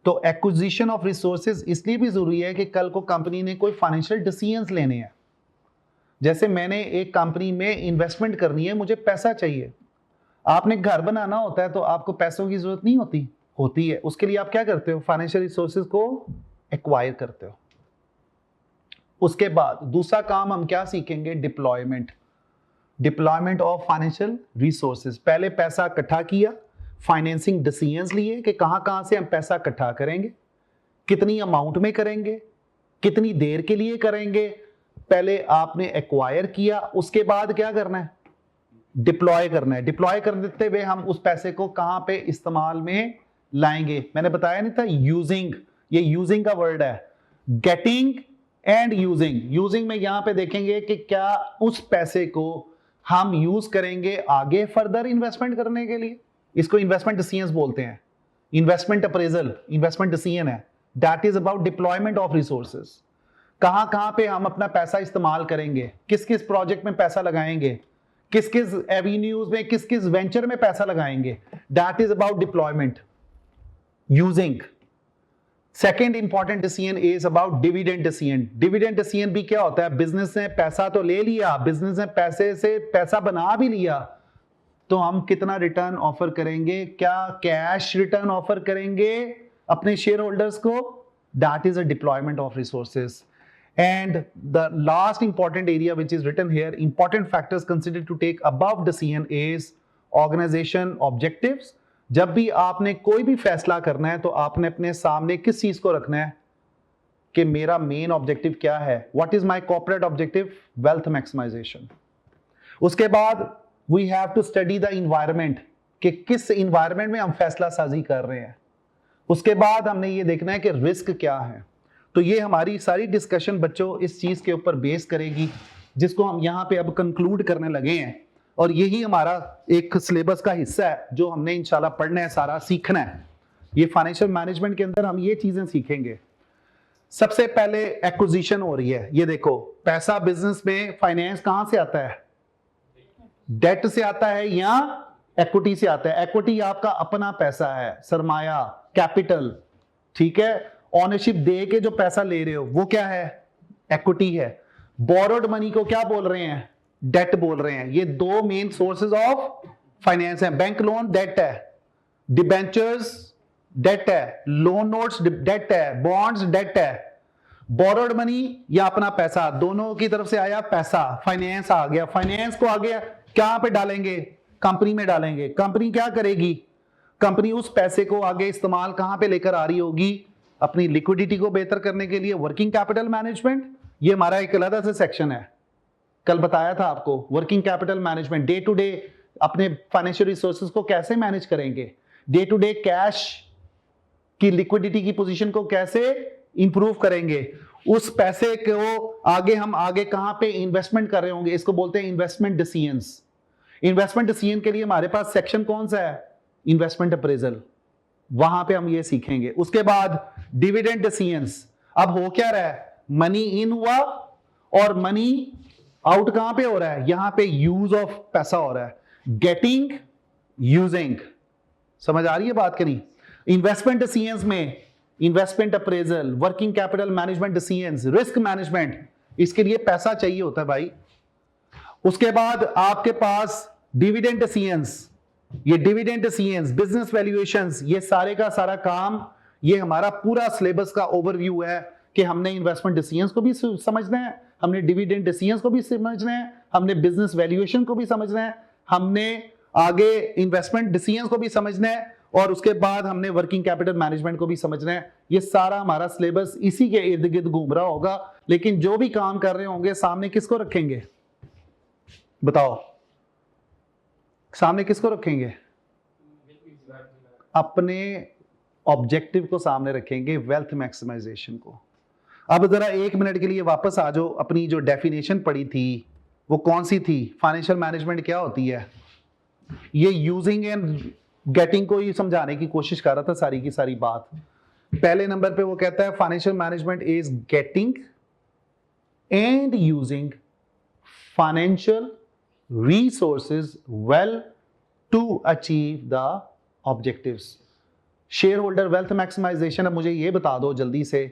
तो एक्विजिशन ऑफ रिसोर्सेज इसलिए भी जरूरी है कि कल को कंपनी ने कोई फाइनेंशियल डिसीजंस लेने हैं। जैसे मैंने एक कंपनी में इन्वेस्टमेंट करनी है, मुझे पैसा चाहिए। आपने घर बनाना होता है तो आपको पैसों की जरूरत नहीं होती, होती है। उसके लिए आप क्या करते हो, फाइनेंशियल रिसोर्सेज को एक्वायर करते हो। उसके बाद दूसरा काम हम क्या सीखेंगे, deployment. Deployment of financial resources. पहले पैसा इकट्ठा किया, फाइनेंसिंग डिसीजंस लिए कि कहां से हम पैसा इकट्ठा करेंगे, कितनी अमाउंट में करेंगे, कितनी देर के लिए करेंगे। पहले आपने एक्वायर किया, उसके बाद क्या करना है, डिप्लॉय करना है। डिप्लॉय कर देते हुए हम उस पैसे को कहां पे इस्तेमाल में लाएंगे। मैंने बताया नहीं था, यूजिंग, ये यूजिंग का वर्ड है, गेटिंग एंड यूजिंग। यूजिंग में यहां पे देखेंगे कि क्या उस पैसे को हम यूज करेंगे आगे फर्दर इन्वेस्टमेंट करने के लिए। इसको इन्वेस्टमेंट डिसीजंस बोलते हैं। इन्वेस्टमेंट अप्रेजल इन्वेस्टमेंट डिसीजन है, that is about deployment of resources. कहां पे हम अपना पैसा इस्तेमाल करेंगे, किस किस प्रोजेक्ट में पैसा लगाएंगे, किस किस एवेन्यूज में, किस किस वेंचर में पैसा लगाएंगे, that is about deployment, using. Second important decision is about dividend decision. Dividend decision भी क्या होता है, बिजनेस ने पैसा तो ले लिया, बिजनेस ने पैसे से पैसा बना भी लिया, तो हम कितना रिटर्न ऑफर करेंगे, क्या कैश रिटर्न ऑफर करेंगे अपने शेयर होल्डर्स को, that is a deployment of resources. And the last important area which is written here, important factors considered to take above decision is organization objectives. जब भी आपने कोई भी फैसला करना है तो आपने अपने सामने किस चीज को रखना है कि मेरा मेन ऑब्जेक्टिव क्या है, what is my corporate objective, wealth maximisation. उसके बाद we have to study the environment, कि किस इन्वायरमेंट में हम फैसला साजी कर रहे हैं। उसके बाद हमने ये देखना है कि रिस्क क्या है। तो ये हमारी सारी डिस्कशन बच्चों इस चीज के ऊपर बेस करेगी, जिसको हम यहाँ पे अब कंक्लूड करने लगे हैं। और यही हमारा एक सिलेबस का हिस्सा है जो हमने इंशाल्लाह पढ़ना है, सारा सीखना है। ये फाइनेंशियल मैनेजमेंट के अंदर हम ये चीजें सीखेंगे। सबसे पहले एक्विजिशन हो रही है। ये देखो, पैसा बिजनेस में फाइनेंस कहां से आता है, डेट से आता है या इक्विटी से आता है। इक्विटी आपका अपना पैसा है, सरमाया, कैपिटल, ठीक है। ओनरशिप दे के जो पैसा ले रहे हो वो क्या है, इक्विटी है। बोरोड मनी को क्या बोल रहे हैं, डेट बोल रहे हैं। ये दो मेन सोर्सेज ऑफ फाइनेंस हैं। बैंक लोन डेट है, डिबेंचर्स डेट है, लोन नोट्स डेट है, बॉन्ड्स डेट है। बोरोड मनी या अपना पैसा, दोनों की तरफ से आया पैसा, फाइनेंस आ गया। फाइनेंस को आगे कहां पे डालेंगे, कंपनी में डालेंगे। कंपनी क्या करेगी, कंपनी उस पैसे को आगे इस्तेमाल कहां पे लेकर आ रही होगी, अपनी लिक्विडिटी को बेहतर करने के लिए, वर्किंग कैपिटल मैनेजमेंट। ये हमारा एक अलग से सेक्शन है, कल बताया था आपको। Working capital management, day to day अपने फाइनेंशियल रिसोर्सेज को कैसे मैनेज करेंगे, डे टू डे कैश की लिक्विडिटी की पोजीशन को कैसे इंप्रूव करेंगे, उस पैसे को आगे हम आगे कहां पे इन्वेस्टमेंट कर रहे होंगे, इसको बोलते हैं इन्वेस्टमेंट डिसीजंस। इन्वेस्टमेंट डिसीजन के लिए हमारे पास सेक्शन कौन सा है, इन्वेस्टमेंट अप्रेजल, वहां पे हम ये सीखेंगे। उसके बाद डिविडेंड डिसीजंस। अब हो क्या रहा है, मनी इन हुआ और मनी आउट कहां पे हो रहा है, यहां पे यूज ऑफ पैसा हो रहा है, गेटिंग, यूजिंग। समझ आ रही है बात कि नहीं। इन्वेस्टमेंट डिसीजंस में investment appraisal, working capital management decisions, risk management, इसके लिए पैसा चाहिए होता है भाई। उसके बाद आपके पास डिविडेंड डिसीजंस, ये डिविडेंड डिसीजंस, बिजनेस वैल्यूएशंस, ये सारे का सारा काम, ये हमारा पूरा सिलेबस का ओवरव्यू है कि हमने इन्वेस्टमेंट डिसीजंस को भी समझना है, हमने डिविडेंड डिसीजंस को भी समझना है, हमने बिजनेस वैल्यूएशन को भी समझना है, हमने आगे इन्वेस्टमेंट डिसीजंस को भी समझना है, और उसके बाद हमने वर्किंग कैपिटल मैनेजमेंट को भी समझना है। ये सारा हमारा सिलेबस इसी के इर्द गिर्द घूम रहा होगा। लेकिन जो भी काम कर रहे होंगे सामने किसको रखेंगे, बताओ, सामने किसको रखेंगे, अपने ऑब्जेक्टिव को सामने रखेंगे, वेल्थ मैक्सिमाइजेशन को। अब जरा एक मिनट के लिए वापस आ जाओ, अपनी जो डेफिनेशन पढ़ी थी वो कौन सी थी, फाइनेंशियल मैनेजमेंट क्या होती है। ये यूजिंग एंड गेटिंग को ही समझाने की कोशिश कर रहा था सारी की सारी बात। पहले नंबर पे वो कहता है financial management is getting and using financial resources well to achieve the objectives. Share holder wealth maximisation, अब मुझे ये बता दो जल्दी से,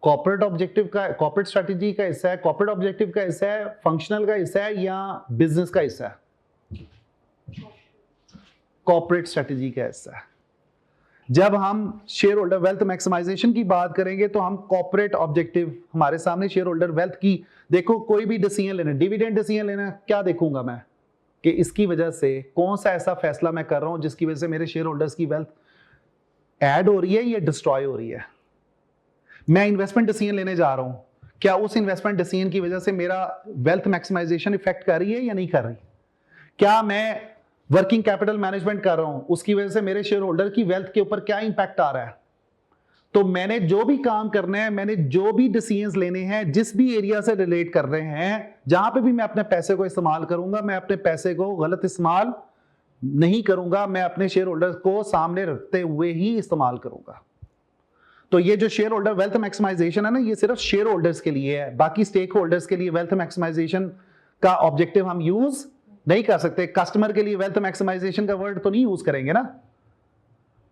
कॉर्पोरेट ऑब्जेक्टिव का, कॉर्पोरेट स्ट्रेटजी का हिस्सा है, कॉर्पोरेट ऑब्जेक्टिव का हिस्सा है, फंक्शनल का हिस्सा है, या बिजनेस का हिस्सा है? कॉर्पोरेट स्ट्रेटजी का हिस्सा है। जब हम शेयर होल्डर वेल्थ मैक्सिमाइजेशन की बात करेंगे तो हम कॉर्पोरेट ऑब्जेक्टिव, हमारे सामने शेयर होल्डर वेल्थ की, देखो कोई भी डिसीजन लेना, डिविडेंड डिसीजन लेना, क्या देखूंगा मैं कि इसकी वजह से कौन सा ऐसा फैसला मैं कर रहा हूं जिसकी वजह से मेरे शेयर होल्डर्स की वेल्थ ऐड हो रही है या डिस्ट्रॉय हो रही है। मैं इन्वेस्टमेंट डिसीजन लेने जा रहा हूं, क्या उस इन्वेस्टमेंट डिसीजन की वजह से मेरा वेल्थ मैक्सिमाइजेशन इफेक्ट कर रही है या नहीं कर रही? क्या मैं वर्किंग कैपिटल मैनेजमेंट कर रहा हूं, उसकी वजह से मेरे शेयर होल्डर की वेल्थ के ऊपर क्या इंपैक्ट आ रहा है? तो मैंने जो भी काम करना है, मैंने जो भी डिसीजंस लेने हैं, जिस भी एरिया से रिलेट कर रहे हैं, जहां पे भी मैं अपने पैसे को इस्तेमाल करूंगा, मैं अपने पैसे को गलत इस्तेमाल नहीं करूंगा, मैं अपने शेयर होल्डर को सामने रखते हुए ही इस्तेमाल करूंगा। तो ये जो शेयर होल्डर वेल्थ मैक्सिमाइजेशन है ना, ये सिर्फ शेयर होल्डर्स के लिए है, बाकी स्टेक होल्डर्स के लिए वेल्थ मैक्सिमाइजेशन का ऑब्जेक्टिव हम यूज नहीं कर सकते। कस्टमर के लिए वेल्थ मैक्सिमाइजेशन का वर्ड तो नहीं यूज करेंगे ना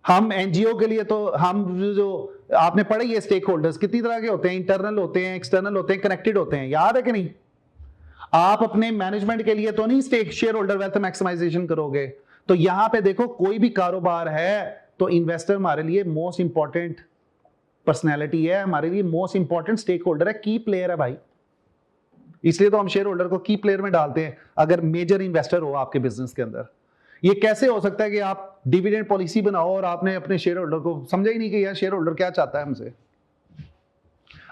हम। एनजीओ के लिए तो हम, जो आपने पढ़े ये स्टेक होल्डर्स कितनी तरह के होते हैं, इंटरनल होते हैं, एक्सटर्नल होते हैं, कनेक्टेड होते हैं, याद है कि नहीं? आप अपने मैनेजमेंट के लिए तो नहीं stake share holder wealth maximisation करोगे। तो यहां पे देखो, कोई भी कारोबार है तो इन्वेस्टर हमारे लिए मोस्ट इंपॉर्टेंट पर्सनैलिटी है, हमारे लिए मोस्ट इंपॉर्टेंट स्टेक होल्डर है, की प्लेयर है भाई। इसलिए तो हम शेयर होल्डर को की प्लेयर में डालते हैं अगर मेजर इन्वेस्टर हो आपके बिजनेस के अंदर। ये कैसे हो सकता है कि आप डिविडेंड पॉलिसी बनाओ और आपने अपने शेयर होल्डर को समझा ही नहीं कि यार शेयर होल्डर क्या चाहता है हमसे।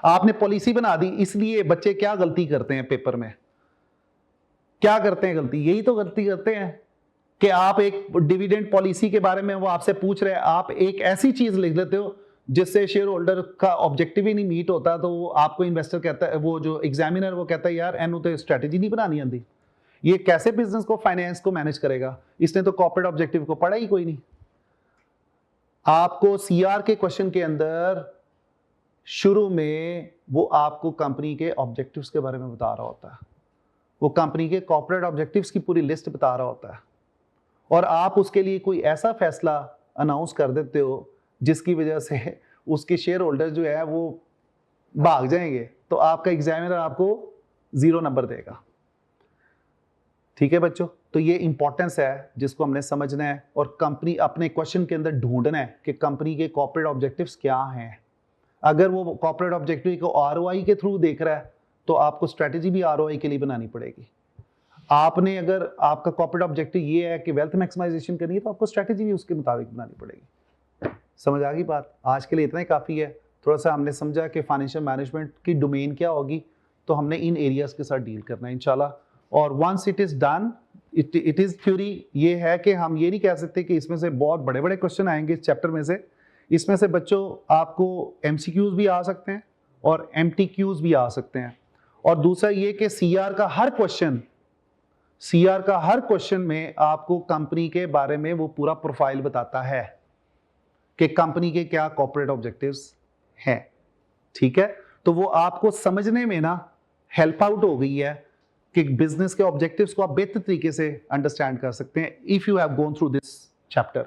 आपने पॉलिसी बना दी, इसलिए बच्चे क्या गलती करते हैं पेपर में, क्या करते हैं गलती, यही तो गलती करते हैं कि आप एक डिविडेंड पॉलिसी के बारे में वो आपसे पूछ रहे हैं, आप एक ऐसी चीज लिख लेते हो जिससे शेयर होल्डर का ऑब्जेक्टिव ही नहीं मीट होता, तो वो आपको इन्वेस्टर कहता है, वो जो एग्जामिनर वो कहता है यार एनु तो स्ट्रेटेजी नहीं बनानी आती, ये कैसे बिजनेस को फाइनेंस को मैनेज करेगा, इसने तो कॉर्पोरेट ऑब्जेक्टिव को पढ़ा ही कोई नहीं। आपको सीआर के क्वेश्चन के अंदर शुरू में वो आपको कंपनी के ऑब्जेक्टिव्स के बारे में बता रहा होता है, वो कंपनी के कॉर्पोरेट ऑब्जेक्टिव्स की पूरी लिस्ट बता रहा होता है, और आप उसके लिए कोई ऐसा फैसला अनाउंस कर देते हो जिसकी वजह से उसके शेयर होल्डर जो है वो भाग जाएंगे, तो आपका एग्जामिनर आपको 0 नंबर देगा। ठीक है बच्चों, तो ये इंपॉर्टेंस है जिसको हमने समझना है, और कंपनी अपने क्वेश्चन के अंदर ढूंढना है कि कंपनी के कॉर्पोरेट ऑब्जेक्टिव्स क्या हैं। अगर वो कॉर्पोरेट ऑब्जेक्टिव को आरओआई के थ्रू देख रहा है तो आपको स्ट्रेटेजी भी आरओआई के लिए बनानी पड़ेगी। आपने, अगर आपका कॉर्पोरेट ऑब्जेक्टिव ये है कि वेल्थ मैक्सिमाइजेशन करनी है तो आपको स्ट्रेटेजी भी उसके मुताबिक बनानी पड़ेगी। समझ आ गई बात? आज के लिए इतना ही काफ़ी है। थोड़ा सा हमने समझा कि फाइनेंशियल मैनेजमेंट की डोमेन क्या होगी, तो हमने इन एरियाज के साथ डील करना है इंशाल्लाह। और once it is done, it is theory, ये है कि हम ये नहीं कह सकते कि इसमें से बहुत बड़े बड़े क्वेश्चन आएंगे इस चैप्टर में से। इसमें से बच्चों आपको एमसीक्यूज भी आ सकते हैं और एमटीक्यूज भी आ सकते हैं। और दूसरा ये कि सीआर का हर क्वेश्चन में आपको कंपनी के बारे में वो पूरा प्रोफाइल बताता है कि कंपनी के क्या कॉर्पोरेट ऑब्जेक्टिव्स हैं। ठीक है, तो वो आपको समझने में ना हेल्प आउट हो गई है कि बिजनेस के ऑब्जेक्टिव्स को आप बेहतर तरीके से अंडरस्टैंड कर सकते हैं if you have gone through this chapter.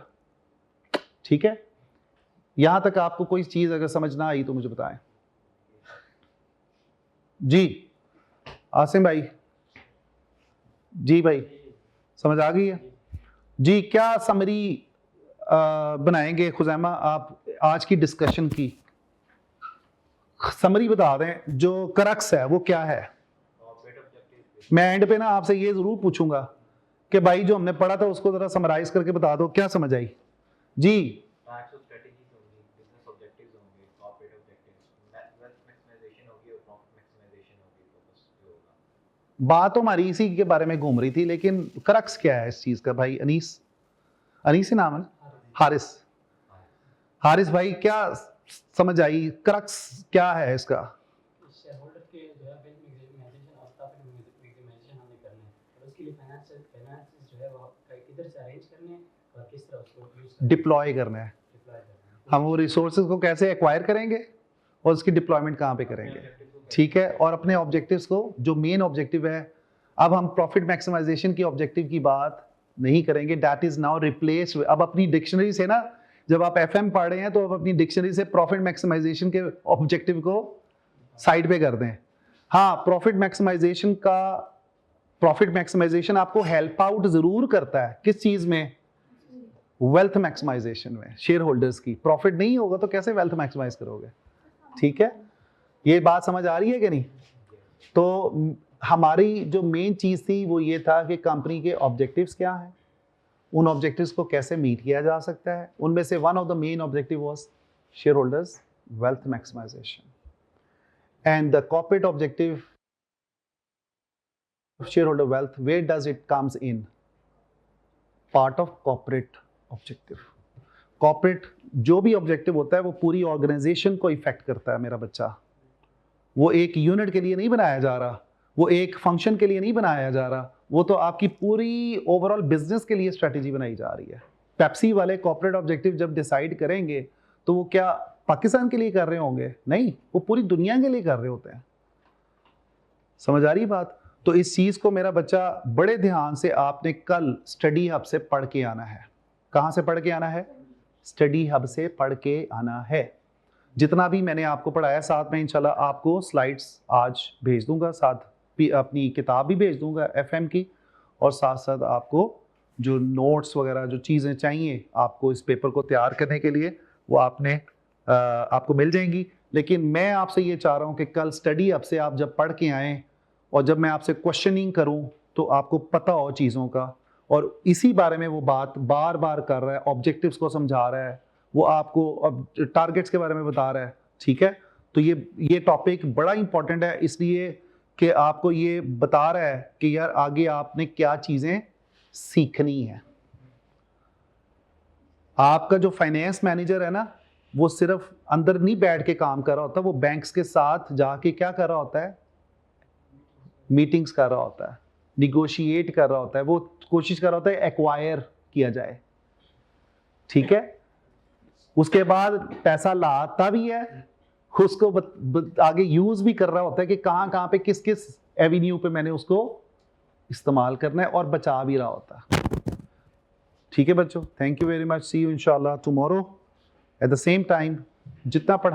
ठीक है, यहां तक आपको कोई चीज अगर समझ ना आई तो मुझे बताएं। जी आसिम भाई, जी भाई समझ आ गई है जी? क्या समरी बनाएंगे खुजैमा आप आज की डिस्कशन की? समरी बता दें, जो करक्स है वो क्या है। मैं एंड पे ना आपसे ये जरूर पूछूंगा कि भाई जो हमने पढ़ा था उसको जरा समराइज करके बता दो, क्या समझ आई जी? बात तो हमारी इसी के बारे में घूम रही थी, लेकिन करक्स क्या है इस चीज का? भाई अनीस ही नाम है ना? हारिस भाई क्या समझ आई, करक्स क्या है इसका? डिप्लॉय करना है। हम वो रिसोर्सेज को कैसे एक्वायर करेंगे और उसकी डिप्लॉयमेंट कहाँ पे करेंगे। ठीक है, और अपने ऑब्जेक्टिव्स को, जो मेन ऑब्जेक्टिव है अब हम प्रॉफिट मैक्सिमाइजेशन की ऑब्जेक्टिव की बात नहीं करेंगे, दैट इज नाउ रिप्लेस। अब अपनी डिक्शनरी से ना, जब आप एफएम पढ़ रहे हैं तो अब अपनी डिक्शनरी से प्रॉफिट मैक्सिमाइजेशन के ऑब्जेक्टिव को साइड पे कर दें। हाँ, प्रॉफिट मैक्सिमाइजेशन आपको हेल्प आउट जरूर करता है। किस चीज में? वेल्थ मैक्सिमाइजेशन में। शेयर होल्डर्स की प्रॉफिट नहीं होगा तो कैसे वेल्थ मैक्सिमाइज करोगे? ठीक है, ये बात समझ आ रही है कि नहीं? तो हमारी जो मेन चीज थी वो ये था कि कंपनी के ऑब्जेक्टिव्स क्या हैं, उन ऑब्जेक्टिव्स को कैसे मीट किया जा सकता है। उनमें से one of the main objective was share holders wealth maximisation and the corporate objective shareholder wealth, where does it comes in? Part of corporate objective. Corporate जो भी ऑब्जेक्टिव होता है वो पूरी ऑर्गेनाइजेशन को इफेक्ट करता है मेरा बच्चा। वो एक यूनिट के लिए नहीं बनाया जा रहा, वो एक फंक्शन के लिए नहीं बनाया जा रहा, वो तो आपकी पूरी ओवरऑल बिजनेस के लिए स्ट्रेटेजी बनाई जा रही है। पेप्सी वाले कॉर्पोरेट ऑब्जेक्टिव जब डिसाइड करेंगे तो वो क्या पाकिस्तान के लिए कर रहे होंगे? नहीं, वो पूरी दुनिया के लिए कर रहे होते हैं। समझ आ रही बात? तो इस चीज को मेरा बच्चा बड़े ध्यान से आपने कल स्टडी हब से पढ़ के आना है। कहां से पढ़ के आना है? स्टडी हब से पढ़ के आना है। जितना भी मैंने आपको पढ़ाया, साथ में इंशाल्लाह आपको स्लाइड्स आज भेज दूंगा, साथ भी अपनी किताब भी भेज दूंगा एफएम की, और साथ साथ आपको जो नोट्स वगैरह जो चीज़ें चाहिए आपको इस पेपर को तैयार करने के लिए वो आपको मिल जाएंगी। लेकिन मैं आपसे ये चाह रहा हूँ कि कल स्टडी हब से आप जब पढ़ के आएँ और जब मैं आपसे क्वेश्चनिंग करूं तो आपको पता हो चीज़ों का, और इसी बारे में वो बात बार बार कर रहा है, ऑब्जेक्टिव्स को समझा रहा है, वो आपको अब टारगेट्स के बारे में बता रहा है। ठीक है, तो ये टॉपिक बड़ा इंपॉर्टेंट है, इसलिए कि आपको ये बता रहा है कि यार आगे आपने क्या चीज़ें सीखनी है। आपका जो फाइनेंस मैनेजर है ना, वो सिर्फ अंदर नहीं बैठ के काम कर रहा होता, वो बैंक्स के साथ जाके क्या कर रहा होता है? मीटिंग्स कर रहा होता है, निगोशिएट कर रहा होता है, वो कोशिश कर रहा होता है एक्वायर किया जाए। ठीक है, उसके बाद पैसा लाता भी है, उसको आगे यूज भी कर रहा होता है कि कहां कहां पे किस किस एवेन्यू पे मैंने उसको इस्तेमाल करना है, और बचा भी रहा होता है। ठीक है बच्चों, thank you very much, see you इंशाल्लाह tomorrow at the same time. जितना पढ़ा